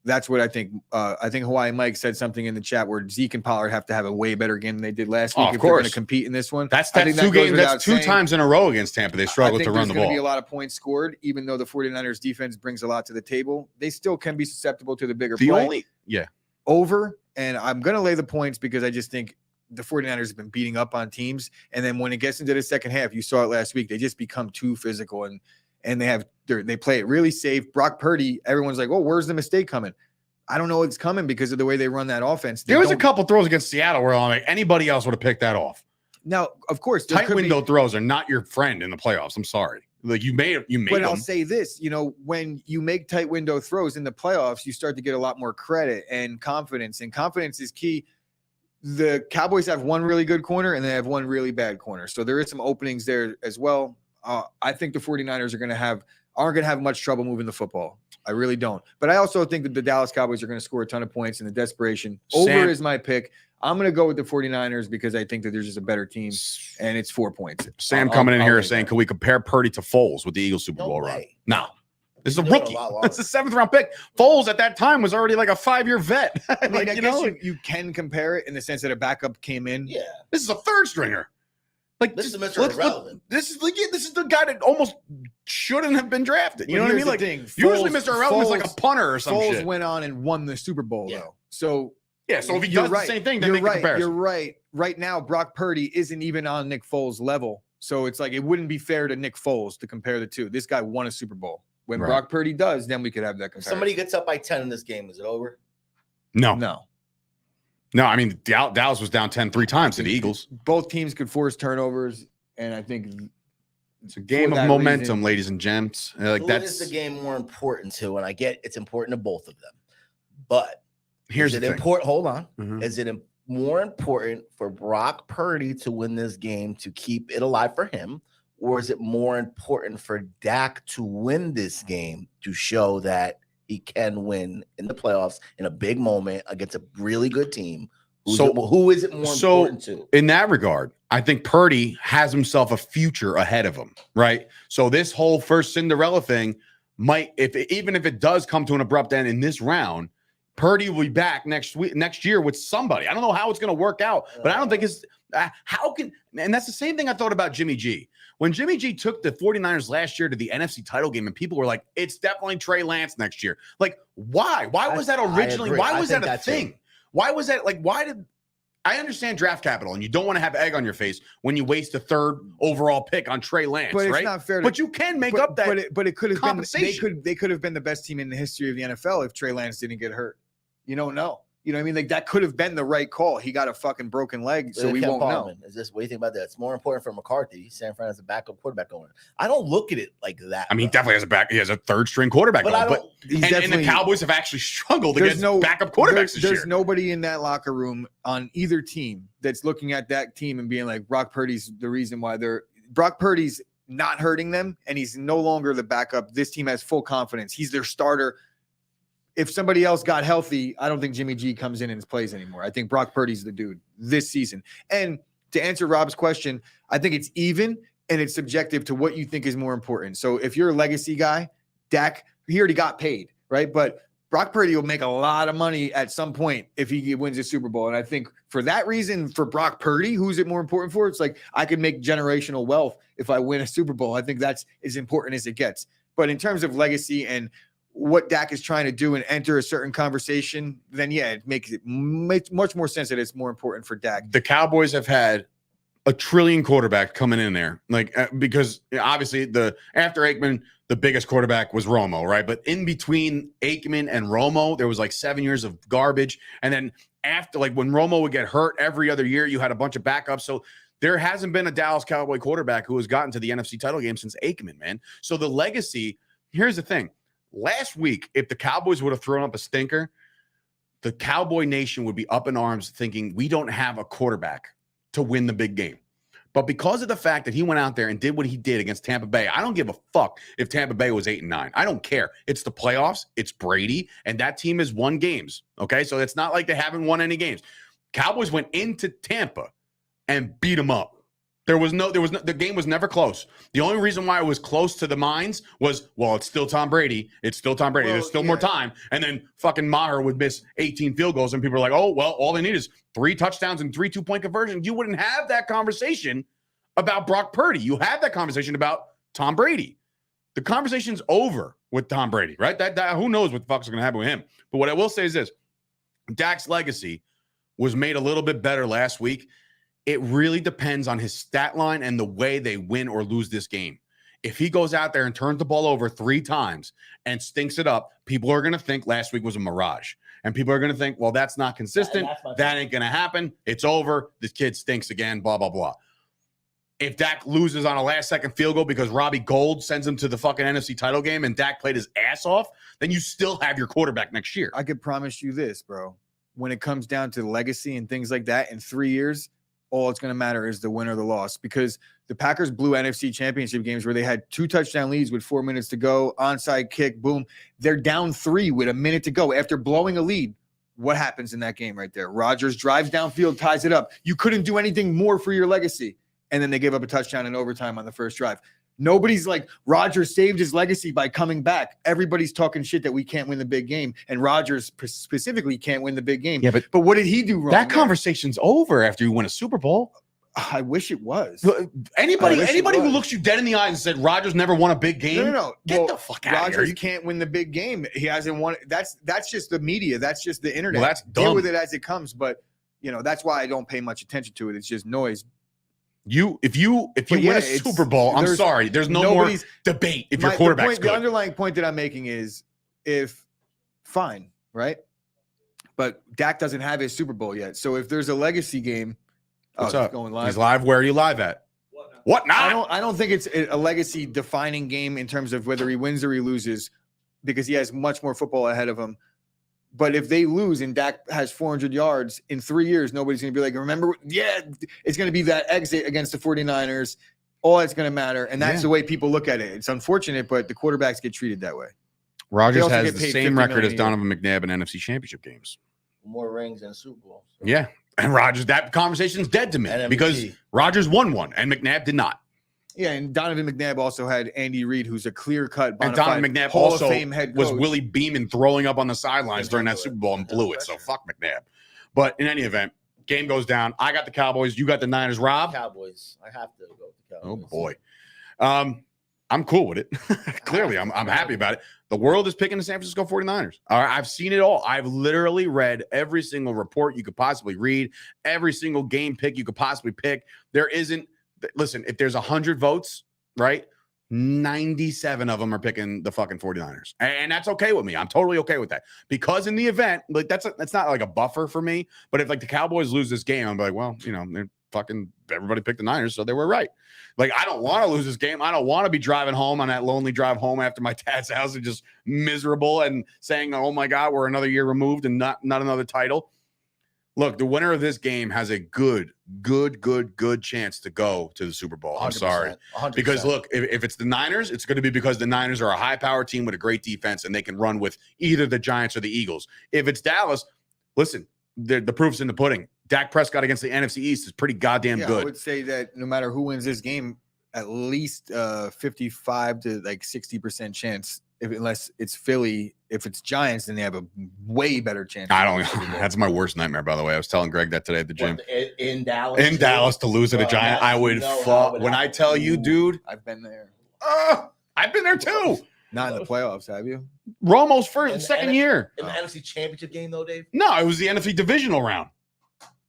That's what I think. I think Hawaii Mike said something in the chat where Zeke and Pollard have to have a way better game than they did last week if they're going to compete in this one. That's 2 games. That's 2 times in a row against Tampa. They struggled to run the ball. There's going to be a lot of points scored, even though the 49ers defense brings a lot to the table. They still can be susceptible to the bigger play. Over, and I'm going to lay the points because I just think the 49ers have been beating up on teams. And then when it gets into the second half, you saw it last week, they just become too physical and they play it really safe. Brock Purdy, everyone's like, oh, where's the mistake coming? I don't know it's coming because of the way they run that offense. There was a couple throws against Seattle where I'm like, anybody else would have picked that off. Now, of course, tight window throws are not your friend in the playoffs. I'm sorry. Like you made But them. I'll say this, when you make tight window throws in the playoffs, you start to get a lot more credit and confidence is key. The Cowboys have one really good corner and they have one really bad corner. So there is some openings there as well. I think the 49ers aren't going to have much trouble moving the football. I really don't. But I also think that the Dallas Cowboys are going to score a ton of points in the desperation. Over is my pick. I'm going to go with the 49ers because I think that there's just a better team, and it's 4 points. Sam coming in here saying, can we compare Purdy to Foles with the Eagles Super Bowl run? No. This is a rookie. This is a 7th-round pick. Foles at that time was already like a 5-year vet. I mean, I guess you can compare it in the sense that a backup came in. Yeah. This is a 3rd stringer. Like this is Mr. Irrelevant. This is the guy that almost shouldn't have been drafted. You know what I mean? Like usually Mr. Irrelevant is like a punter or some shit. Foles went on and won the Super Bowl though. So so if he does the same thing, then make a comparison. You're right. Right now, Brock Purdy isn't even on Nick Foles' level. So it's like it wouldn't be fair to Nick Foles to compare the two. This guy won a Super Bowl. When Brock Purdy does, then we could have that comparison. If somebody gets up by 10 in this game, is it over? No. I mean, Dallas was down 10 3 times to the Eagles. Both teams could force turnovers, and I think it's a game of momentum, ladies and gents. Who is the game more important to? And I get it's important to both of them. But here's the thing. Important. Hold on. Mm-hmm. Is it more important for Brock Purdy to win this game to keep it alive for him? Or is it more important for Dak to win this game to show that he can win in the playoffs in a big moment against a really good team? Who is it more important to? In that regard, I think Purdy has himself a future ahead of him, right? So this whole first Cinderella thing might, even if it does come to an abrupt end in this round, Purdy will be back next year with somebody. I don't know how it's going to work out, but I don't think it's and that's the same thing I thought about Jimmy G. When Jimmy G took the 49ers last year to the NFC title game and people were like, it's definitely Trey Lance next year. Like, why? Why was that originally? Why was that a thing? Why was that? Like, I understand draft capital and you don't want to have egg on your face when you waste a 3rd overall pick on Trey Lance, but right? It's not fair. But you can make up that. But it could have been. They could have been the best team in the history of the NFL if Trey Lance didn't get hurt. You don't know. You know what I mean? Like that could have been the right call. He got a fucking broken leg, so we won't know. Is this what do you think about that? It's more important for McCarthy. San Fran has a backup quarterback going. I don't look at it like that. I mean, definitely he has a 3rd-string quarterback going. But and the Cowboys have actually struggled against backup quarterbacks this year. There's nobody in that locker room on either team that's looking at that team and being like, Brock Purdy's the reason why Brock Purdy's not hurting them, and he's no longer the backup. This team has full confidence. He's their starter. If somebody else got healthy, I don't think Jimmy G comes in and plays anymore. I think Brock Purdy's the dude this season. And to answer Rob's question, I think it's even and it's subjective to what you think is more important. So if you're a legacy guy, Dak, he already got paid, right? But Brock Purdy will make a lot of money at some point if he wins a Super Bowl. And I think for that reason, for Brock Purdy, who's it more important for? It's like I could make generational wealth if I win a Super Bowl. I think that's as important as it gets. But in terms of legacy and what Dak is trying to do and enter a certain conversation, then it makes much more sense that it's more important for Dak. The Cowboys have had a trillion quarterback coming in there, because obviously after Aikman, the biggest quarterback was Romo, right? But in between Aikman and Romo, there was like 7 years of garbage, and then after, like when Romo would get hurt every other year, you had a bunch of backups. So there hasn't been a Dallas Cowboy quarterback who has gotten to the NFC title game since Aikman, man. So the legacy. Here's the thing. Last week, if the Cowboys would have thrown up a stinker, the Cowboy Nation would be up in arms thinking we don't have a quarterback to win the big game. But because of the fact that he went out there and did what he did against Tampa Bay, I don't give a fuck if Tampa Bay was 8-9. I don't care. It's the playoffs. It's Brady, and that team has won games. Okay, so it's not like they haven't won any games. Cowboys went into Tampa and beat them up. The game was never close. The only reason why it was close to the minds was, well, it's still Tom Brady. It's still Tom Brady. There's still more time. And then fucking Maher would miss 18 field goals. And people are like, oh, well, all they need is 3 touchdowns and 3 2-point conversions. You wouldn't have that conversation about Brock Purdy. You have that conversation about Tom Brady. The conversation's over with Tom Brady, right? That who knows what the fuck is going to happen with him. But what I will say is this. Dak's legacy was made a little bit better last week. It really depends on his stat line and the way they win or lose this game. If he goes out there and turns the ball over 3 times and stinks it up, people are going to think last week was a mirage. And people are going to think, well, that's not consistent. That ain't going to happen. It's over. This kid stinks again, blah, blah, blah. If Dak loses on a last-second field goal because Robbie Gould sends him to the fucking NFC title game and Dak played his ass off, then you still have your quarterback next year. I could promise you this, bro. When it comes down to legacy and things like that, in 3 years, all it's going to matter is the win or the loss, because the Packers blew NFC championship games where they had 2 touchdown leads with 4 minutes to go, onside kick, boom. They're down 3 with a minute to go after blowing a lead. What happens in that game right there? Rodgers drives downfield, ties it up. You couldn't do anything more for your legacy. And then they gave up a touchdown in overtime on the first drive. Nobody's like, Rodgers saved his legacy by coming back. Everybody's talking shit that we can't win the big game. And Rodgers specifically can't win the big game. Yeah, but what did he do wrong? That conversation's over after you win a Super Bowl. I wish it was. Anybody who looks you dead in the eye and said Rodgers never won a big game, no. Get the fuck out of here. Rodgers can't win the big game. He hasn't won. That's just the media. That's just the internet. Well, that's dumb. Deal with it as it comes. But that's why I don't pay much attention to it. It's just noise. If you win a Super Bowl, I'm sorry, there's no more debate if your quarterback's good. The underlying point that I'm making is, fine, right? But Dak doesn't have his Super Bowl yet. So if there's a legacy game, what's up? Going live. He's live. Where are you live at? What not? I don't think it's a legacy defining game in terms of whether he wins or he loses, because he has much more football ahead of him. But if they lose and Dak has 400 yards in 3 years, nobody's going to be like, remember, it's going to be that exit against the 49ers. All that's going to matter. And that's the way people look at it. It's unfortunate, but the quarterbacks get treated that way. Rodgers has the same record as Donovan McNabb in NFC championship games. More rings than Super Bowl. So. Yeah. And Rodgers, that conversation's dead to me because Rodgers won one and McNabb did not. Yeah, and Donovan McNabb also had Andy Reid, who's a clear-cut and Donovan McNabb Hall also of Fame head coach. Was Willie Beeman throwing up on the sidelines during that Super Bowl and blew it. So fuck McNabb. But in any event, game goes down. I got the Cowboys. You got the Niners. Rob? Cowboys. I have to go with the Cowboys. Oh, boy. I'm cool with it. Clearly, I'm happy about it. The world is picking the San Francisco 49ers. All right, I've seen it all. I've literally read every single report you could possibly read, every single game pick you could possibly pick. There isn't – listen, if there's 100 votes, right, 97 of them are picking the fucking 49ers. And that's okay with me. I'm totally okay with that. Because in the event, like that's not like a buffer for me. But if like the Cowboys lose this game, I'm like, well, they're fucking everybody picked the Niners, so they were right. Like, I don't want to lose this game. I don't want to be driving home on that lonely drive home after my dad's house and just miserable and saying, oh my God, we're another year removed and not another title. Look, the winner of this game has a good chance to go to the Super Bowl. I'm sorry. 100%. Because look, if it's the Niners, it's going to be because the Niners are a high-powered team with a great defense and they can run with either the Giants or the Eagles. If it's Dallas, listen, the proof's in the pudding. Dak Prescott against the NFC East is pretty goddamn good. I would say that no matter who wins this game, at least 55 to like 60% chance. Unless it's Philly, if it's Giants, then they have a way better chance. I don't. That's my worst nightmare, by the way. I was telling Greg that today at the gym. In Dallas. In Dallas to lose at a Giant, I would fall. When I tell you, dude, I've been there. I've been there too. Not in the playoffs, have you? Romo's second year. In the NFC Championship game, though, Dave? No, it was the NFC Divisional round.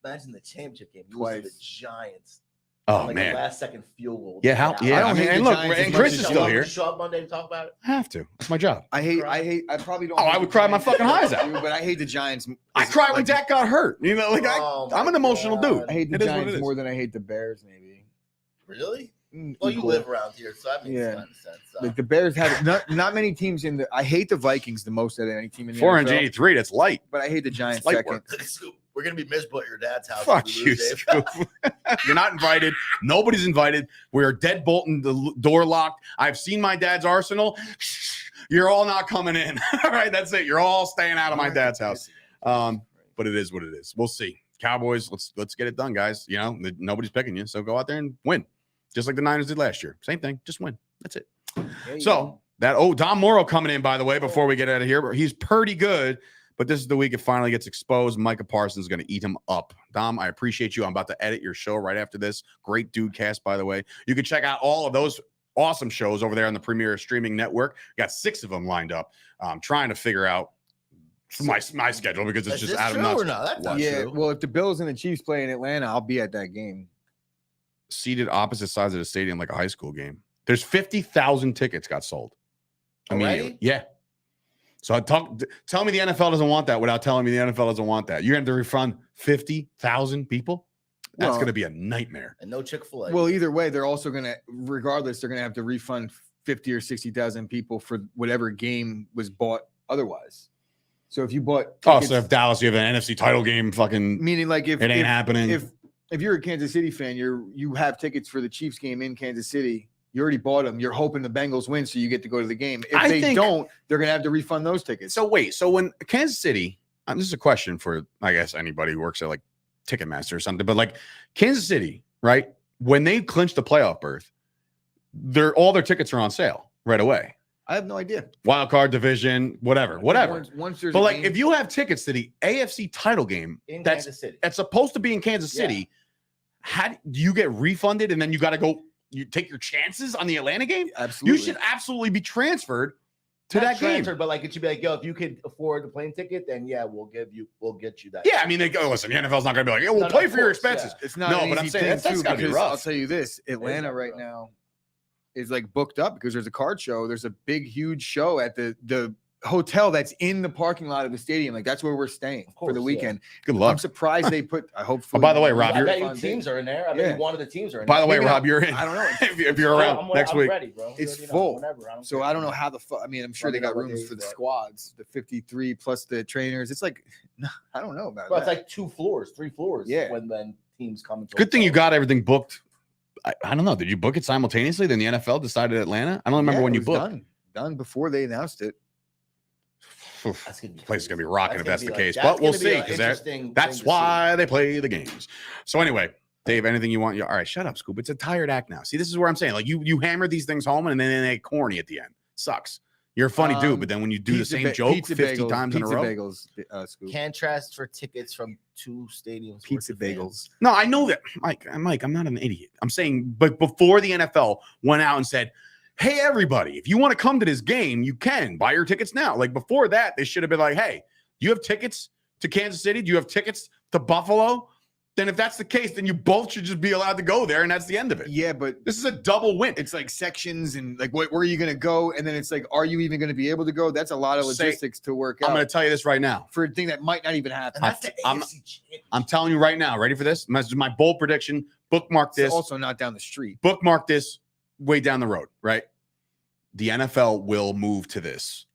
Imagine the championship game. You lose to the Giants. Oh, man. Last second field goal. Yeah, I mean, and look, and Chris is still here. Show up Monday to talk about it? I have to. It's my job. I probably don't. Oh, I would cry my fucking eyes out. But I hate the Giants. I cried when Dak got hurt. I'm an emotional dude. I hate the Giants more than I hate the Bears, maybe. Really? Well, you live around here, so that makes kind of sense. Like the Bears had not many teams in the. I hate the Vikings the most out of any team in the 483. That's light. But I hate the Giants second. We're gonna be miserable at your dad's house. Fuck you, Scoop. You're not invited. Nobody's invited. We're deadbolting the door locked. I've seen my dad's arsenal. You're all not coming in. All right, that's it. You're all staying out of my dad's house. But it is what it is. We'll see. Cowboys, let's get it done, guys. Nobody's picking you, so go out there and win. Just like the Niners did last year. Same thing. Just win. That's it. So Dom Morrow coming in, by the way, before we get out of here. He's pretty good, but this is the week it finally gets exposed. Micah Parsons is going to eat him up. Dom, I appreciate you. I'm about to edit your show right after this. Great dude cast, by the way. You can check out all of those awesome shows over there on the Premier Streaming Network. Got 6 of them lined up. I'm trying to figure out for my schedule because it's Is just this out of true nuts. or no? That's not Yeah, true. well, if the Bills and the Chiefs play in Atlanta, I'll be at that game. Seated opposite sides of the stadium like a high school game. There's 50,000 tickets got sold. Already? Yeah. So tell me the NFL doesn't want that without telling me the NFL doesn't want that. You're going to refund 50,000 people? That's Well, going to be a nightmare. And no Chick-fil-A. Well, either way, they're also going to, regardless, they're going to have to refund 50 or 60,000 people for whatever game was bought otherwise. So if you bought tickets, So if Dallas, you have an NFC title game, fucking meaning like if it ain't happening. If you're a Kansas City fan, you have tickets for the Chiefs game in Kansas City. You already bought them. You're hoping the Bengals win, so you get to go to the game. If they don't, they're going to have to refund those tickets. So wait, so when Kansas City, this is a question for, I guess, anybody who works at like Ticketmaster or something, but like Kansas City, right? When they clinch the playoff berth, all their tickets are on sale right away. I have no idea. Wild card division, whatever. Once there's But a like, game, if you have tickets to the AFC title game in that's Kansas City. supposed to be in Kansas City, how do you get refunded and then you got to go? You take your chances on the Atlanta game? absolutely, You should absolutely be transferred to Not that game. transferred, but like it should be like, yo, if you could afford the plane ticket, then yeah, we'll get you that. Yeah, I mean, they go, listen, the NFL's not going to be like, yeah, we'll No, pay of for your course, yeah. expenses. It's not No, an but I'm easy saying thing, that's too, gotta be because rough. I'll tell you this: Atlanta gotta be right rough. now is like booked up because there's a card show. There's a big, huge show at the hotel that's in the parking lot of the stadium. Like that's where we're staying for the course, weekend. Good I'm luck. surprised they put. I hope. Oh, by the way, Rob, I you're- bet you teams are in there. I bet one of the teams are in By the there. way, Maybe Rob, not. you're in. I don't know. if you're around next I'm week. ready, bro. It's You already know, full. whenever, don't So care. I don't know how I mean, I'm sure they Let me know got what rooms days for the that. squads, the 53 plus the trainers. It's like I don't know about Bro, it's that. like 2 floors, 3 floors. Yeah. When teams come into Good thing you hotel. got everything booked. I don't know. Did you book it simultaneously? Then the NFL decided Atlanta? I don't remember Yeah, when it you was booked. done before they announced it. Oof, That's gonna be place is going to be crazy. rocking if that's gonna the be case. like- But we'll that's gonna be see an because interesting thing that's to see. why they play the games. So anyway, Dave, anything you want? All right, shut up, Scoop. It's a tired act now. See, this is where I'm saying, like, you hammer these things home and then they corny at the end. Sucks. You're a funny dude, but then when you do the same joke 50 times in a row. Bagels, Scoop. Can't transfer tickets from 2 stadiums. Pizza worth of fans. bagels. No, I know that, Mike, I'm not an idiot. I'm saying, but before the NFL went out and said, hey, everybody, if you want to come to this game, you can buy your tickets now. Like before that, they should have been like, hey, you have tickets to Kansas City? Do you have tickets to Buffalo? Then if that's the case, then you both should just be allowed to go there, and that's the end of it. Yeah, but This is a double win. it's like sections and like where are you going to go? And then it's like, are you even going to be able to go? That's a lot of Say- logistics to work I'm out going to tell you this right now. for a thing that might not even happen. And that's the I'm- AFC Championship. I'm telling you right now. Ready for this? This is my bold prediction. Bookmark It's this. also not down the street. Bookmark this way down the road, right? The NFL will move to this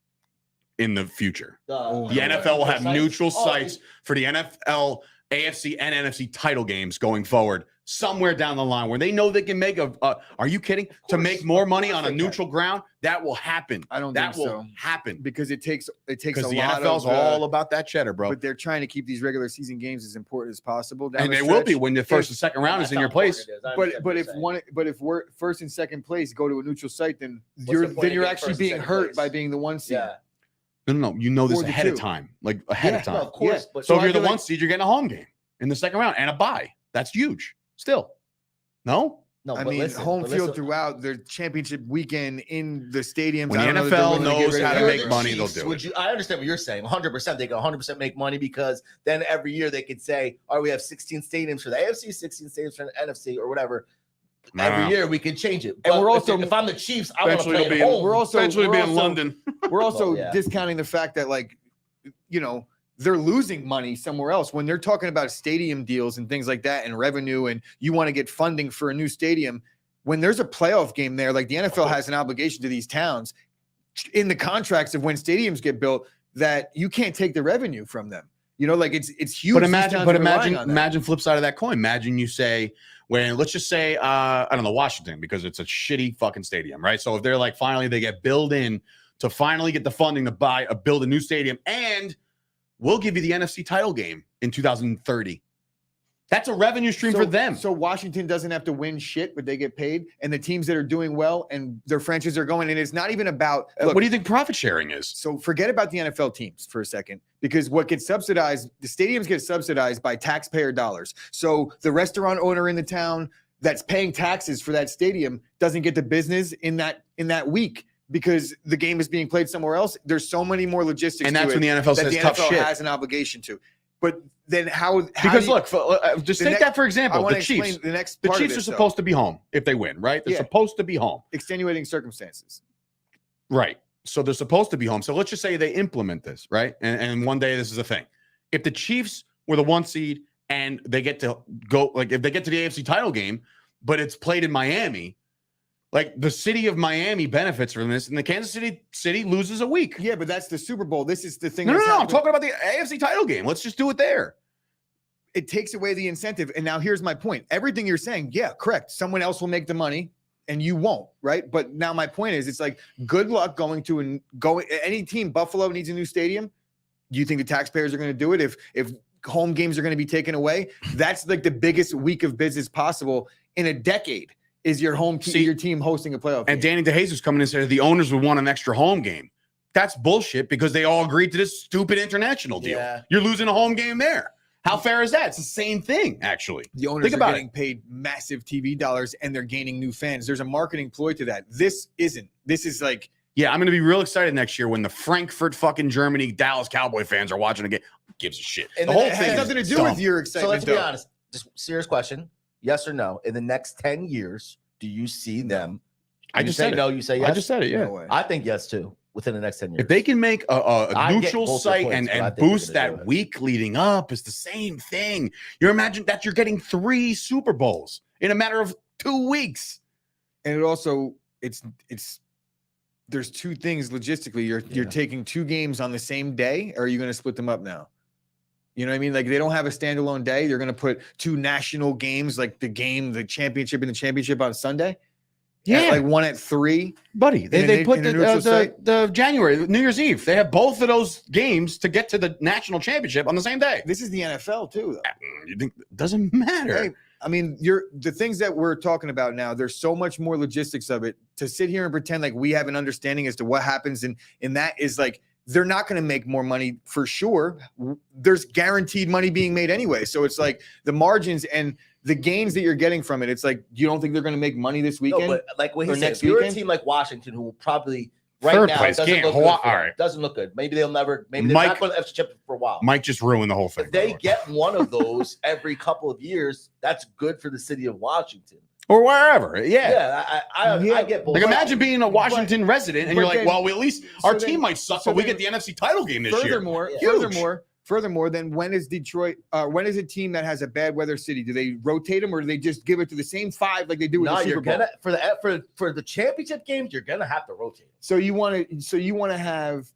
in the future. The NFL will have neutral sites for the NFL, AFC, and NFC title games going forward somewhere down the line where they know they can make are you kidding? To make more money on a neutral ground, that will happen. I don't That think will so happen because it takes a because the lot NFL's of all about that cheddar, bro. but they're trying to keep these regular season games as important as possible. Down And the they will be stretch. when the first and second round is in your place. But if we're first and second place go to a neutral site, then What's you're the point of you're getting actually first and being second hurt place? by being the 1 seed. Yeah. No, you know this Or the ahead of 2. time, like ahead of time. No, of course. Yeah. But So So if you're I the feel 1 seed, you're getting a home game in the second round and a bye. That's huge. Still, no. no, I but mean, listen, home but field listen. throughout their championship weekend in the stadiums. When I the don't know that they're NFL willing to get knows rid of how to that. make You're the money, they'll Chiefs, do would it. I understand what you're saying. 100%. They can 100% make money because then every year they could say, all right, we have 16 stadiums for the AFC, 16 stadiums for the NFC, or whatever. No. Every year we can change it. And But we're also- if I'm the Chiefs, I want to Eventually play it'll at be in- home. We're also Eventually we're be in also- London. We're also Well, yeah. discounting the fact that they're losing money somewhere else when they're talking about stadium deals and things like that and revenue and you want to get funding for a new stadium. When there's a playoff game there, like the NFL has an obligation to these towns in the contracts of when stadiums get built that you can't take the revenue from them. Like it's huge. But These imagine, towns are relying on that. imagine flip side of that coin. Imagine you say, let's just say, I don't know, Washington, because it's a shitty fucking stadium, right? So if they're like, finally they get billed in to finally get the funding to build a new stadium, and we'll give you the NFC title game in 2030. That's a revenue stream for them. So Washington doesn't have to win shit, but they get paid. And the teams that are doing well and their franchises are going, and it's not even about What do you think profit sharing is? So forget about the NFL teams for a second, because what gets subsidized, the stadiums get subsidized by taxpayer dollars. So the restaurant owner in the town that's paying taxes for that stadium doesn't get the business in that week because the game is being played somewhere else. There's so many more logistics, and that's to when the NFL that says the tough NFL shit. has an obligation to. But then how Because do you, look, just take that for example. The Chiefs. the The Chiefs are supposed to be home if they win, right? They're supposed to be home. Extenuating circumstances. Right. So they're supposed to be home. So let's just say they implement this, right? And one day this is a thing. If the Chiefs were the 1 seed and they get to go, like if they get to the AFC title game, but it's played in Miami, like the city of Miami benefits from this, and the Kansas City loses a week. Yeah, but that's the Super Bowl. This is the thing. No. I'm talking about the AFC title game. Let's just do it there. It takes away the incentive. And now here's my point. Everything you're saying, yeah, correct. Someone else will make the money and you won't, right? But now my point is, it's like, good luck going to any team. Buffalo needs a new stadium. Do you think the taxpayers are going to do it? If home games are going to be taken away, that's like the biggest week of business possible in a decade. Is your home team, your team hosting a playoff and game. Danny DeJesus coming in and said the owners would want an extra home game. That's bullshit because they all agreed to this stupid international deal. Yeah. You're losing a home game there. How fair is that? It's the same thing, actually. The owners are getting paid massive TV dollars and they're gaining new fans. There's a marketing ploy to that. This isn't. This is like, yeah, I'm going to be real excited next year when the Frankfurt fucking Germany Dallas Cowboy fans are watching a game. Who gives a shit? And the whole it thing has nothing to do dumb. with your excitement. So let's be honest. Just serious question. Yes or no? In the next 10 years, do you see them? I just say said no. it. You say yes. I just said it. Yeah. No way. I think yes too. Within the next 10 years, If they can make a neutral both site your points, but I and think they're boost gonna do that it. week leading up, it's the same thing. You imagine that you're getting 3 Super Bowls in a matter of 2 weeks. And it also, it's there's 2 things logistically. You're taking 2 games on the same day, or are you going to split them up now? You know what I mean? Like, they don't have a standalone day. They're going to put 2 national games, like the championship and the championship on Sunday. Yeah, like one at 3. buddy. They put in a neutral site? the January, New Year's Eve. They have both of those games to get to the national championship on the same day. This is the NFL too, though. You think it doesn't matter? Hey, I mean, the things that we're talking about now, there's so much more logistics of it. To sit here and pretend like we have an understanding as to what happens in that is like, they're not going to make more money for sure. There's guaranteed money being made anyway. So it's like the margins and the gains that you're getting from it. It's like, you don't think they're going to make money this weekend? No, but like what he or said, next if you're a weekend? team like Washington who will probably right Third now place, doesn't can't. look good. All For them. right. Doesn't look good. Maybe they're not going to the FC Championship for a while. Mike just ruined the whole thing. If they get one of those every couple of years, that's good for the city of Washington. Or wherever. Yeah. I get both. Like, imagine being a Washington resident and you're like, then- well, at least our so team then- might suck, so but we then- get the NFC title game this year. Furthermore, then when is Detroit? When is a team that has a bad weather city? Do they rotate them, or do they just give it to the same 5 like they do with No, the Super you're Bowl? gonna for the championship games, you're gonna have to rotate. So you want to have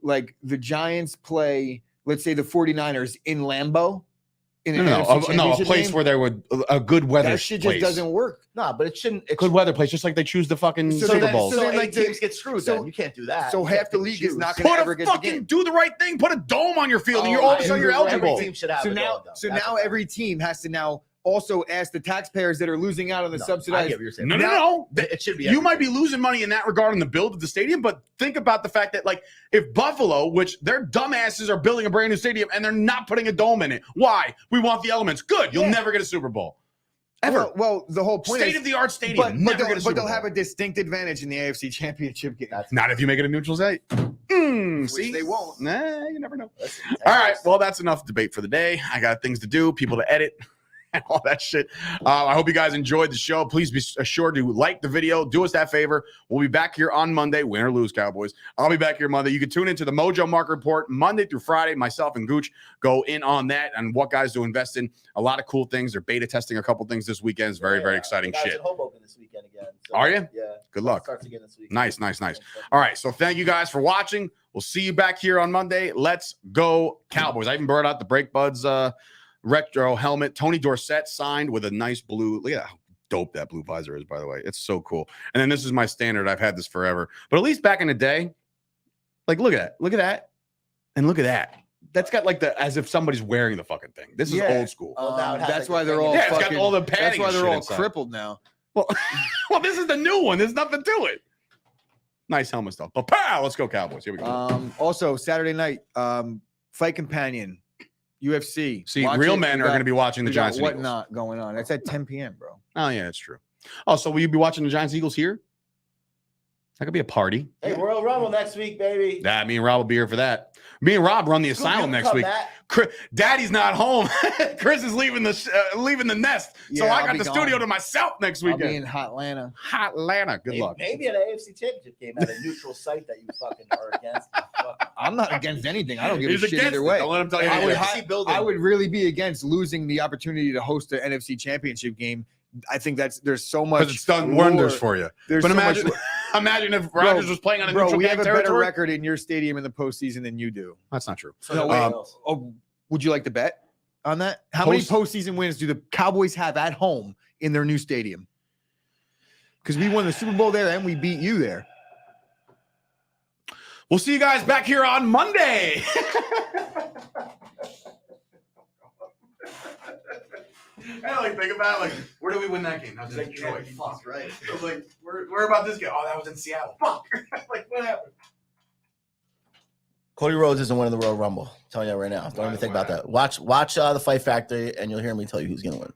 like the Giants play, let's say the 49ers in Lambeau. In an NFC No, a championship place game? where there would a good weather That shit place. just doesn't work. No, but it shouldn't. Good weather place, just like they choose the fucking So Super then- Bowls. so So then, like like, teams get screwed. so- Then you can't do that. so You half can't the pick and league is choose. not gonna Put ever a get the fucking game. do the right thing. Put a dome on your field, and you're Oh, all of a sudden you're every eligible. team should have So a now, dome, though. so That's now a fact. every team has to now also ask the taxpayers that are losing out on the No, I subsidized. get what you're saying. No. It should be. You might be losing money in that regard on the build of the stadium, but think about the fact that, like, if Buffalo, which their dumbasses are building a brand new stadium and they're not putting a dome in it, why? We want the elements. Good. You'll Yeah. never get a Super Bowl. Ever. Well, the whole point State is, of the art stadium. but never get a they'll, Super but they'll Bowl. have a distinct advantage in the AFC Championship game. Not if you make it a neutral site. Which See, they won't. Nah, you never know. Listen, All right. Well, that's enough debate for the day. I got things to do, people to edit, and all that shit. I hope you guys enjoyed the show. Please be assured to like the video. Do us that favor. We'll be back here on Monday. Win or lose, Cowboys. I'll be back here Monday. You can tune into the Mojo Market Report Monday through Friday. Myself and Gooch go in on that and what guys to invest in. A lot of cool things. They're beta testing a couple things this weekend. It's very, very exciting the guys shit. in Hoboken this weekend again. So, Are you? Yeah. Good luck. Starts again this week. Nice. All right. So thank you guys for watching. We'll see you back here on Monday. Let's go Cowboys. I even brought out the Break Buds retro helmet. Tony Dorsett signed with a nice blue. Look at how dope that blue visor is, by the way. It's so cool. And then this is my standard. I've had this forever. But at least back in the day, like, look at that. Look at that. And look at that. That's got like as if somebody's wearing the fucking thing. This is old school. Well, now it has, That's like, why they're the all thing Yeah, it's fucking. got all the That's padding why and they're shit all inside. crippled now. Well, this is the new one. There's nothing to it. Nice helmet stuff. But pow, let's go Cowboys. Here we go. Also, Saturday night, Fight Companion, UFC. See, Watch real it. men We are got- going to be watching the we got Giants and Eagles. whatnot going on. It's at 10 p.m., bro. Oh, yeah, that's true. Oh, so will you be watching the Giants Eagles here? That could be a party. Hey, Royal Rumble next week, baby. Yeah, me and Rob will be here for that. Me and Rob run the asylum next week. Daddy's not home. Chris is leaving the nest. So I got the studio to myself next weekend. I'll be in Hotlanta. Hotlanta. Good luck. Maybe an AFC Championship game at a neutral site that you fucking are against. I'm not against anything. I don't give He's a shit against either it. way. Don't let him tell you. I would really be against losing the opportunity to host the NFC Championship game. I think there's so much. Because it's done wonders for you. There's but so imagine if Rodgers was playing on a neutral we have a territory. better record in your stadium in the postseason than you do. That's not true. Would you like to bet on that? How many postseason wins do the Cowboys have at home in their new stadium? Because we won the Super Bowl there and we beat you there. We'll see you guys back here on Monday. I think about it, where did we win that game? That was in Detroit. Fuck, right. I was like, where about this game? Oh, that was in Seattle. Fuck. What happened? Cody Rhodes isn't winning the Royal Rumble. I'm telling you right now. Don't even think about that. Watch the Fight Factory, and you'll hear me tell you who's going to win.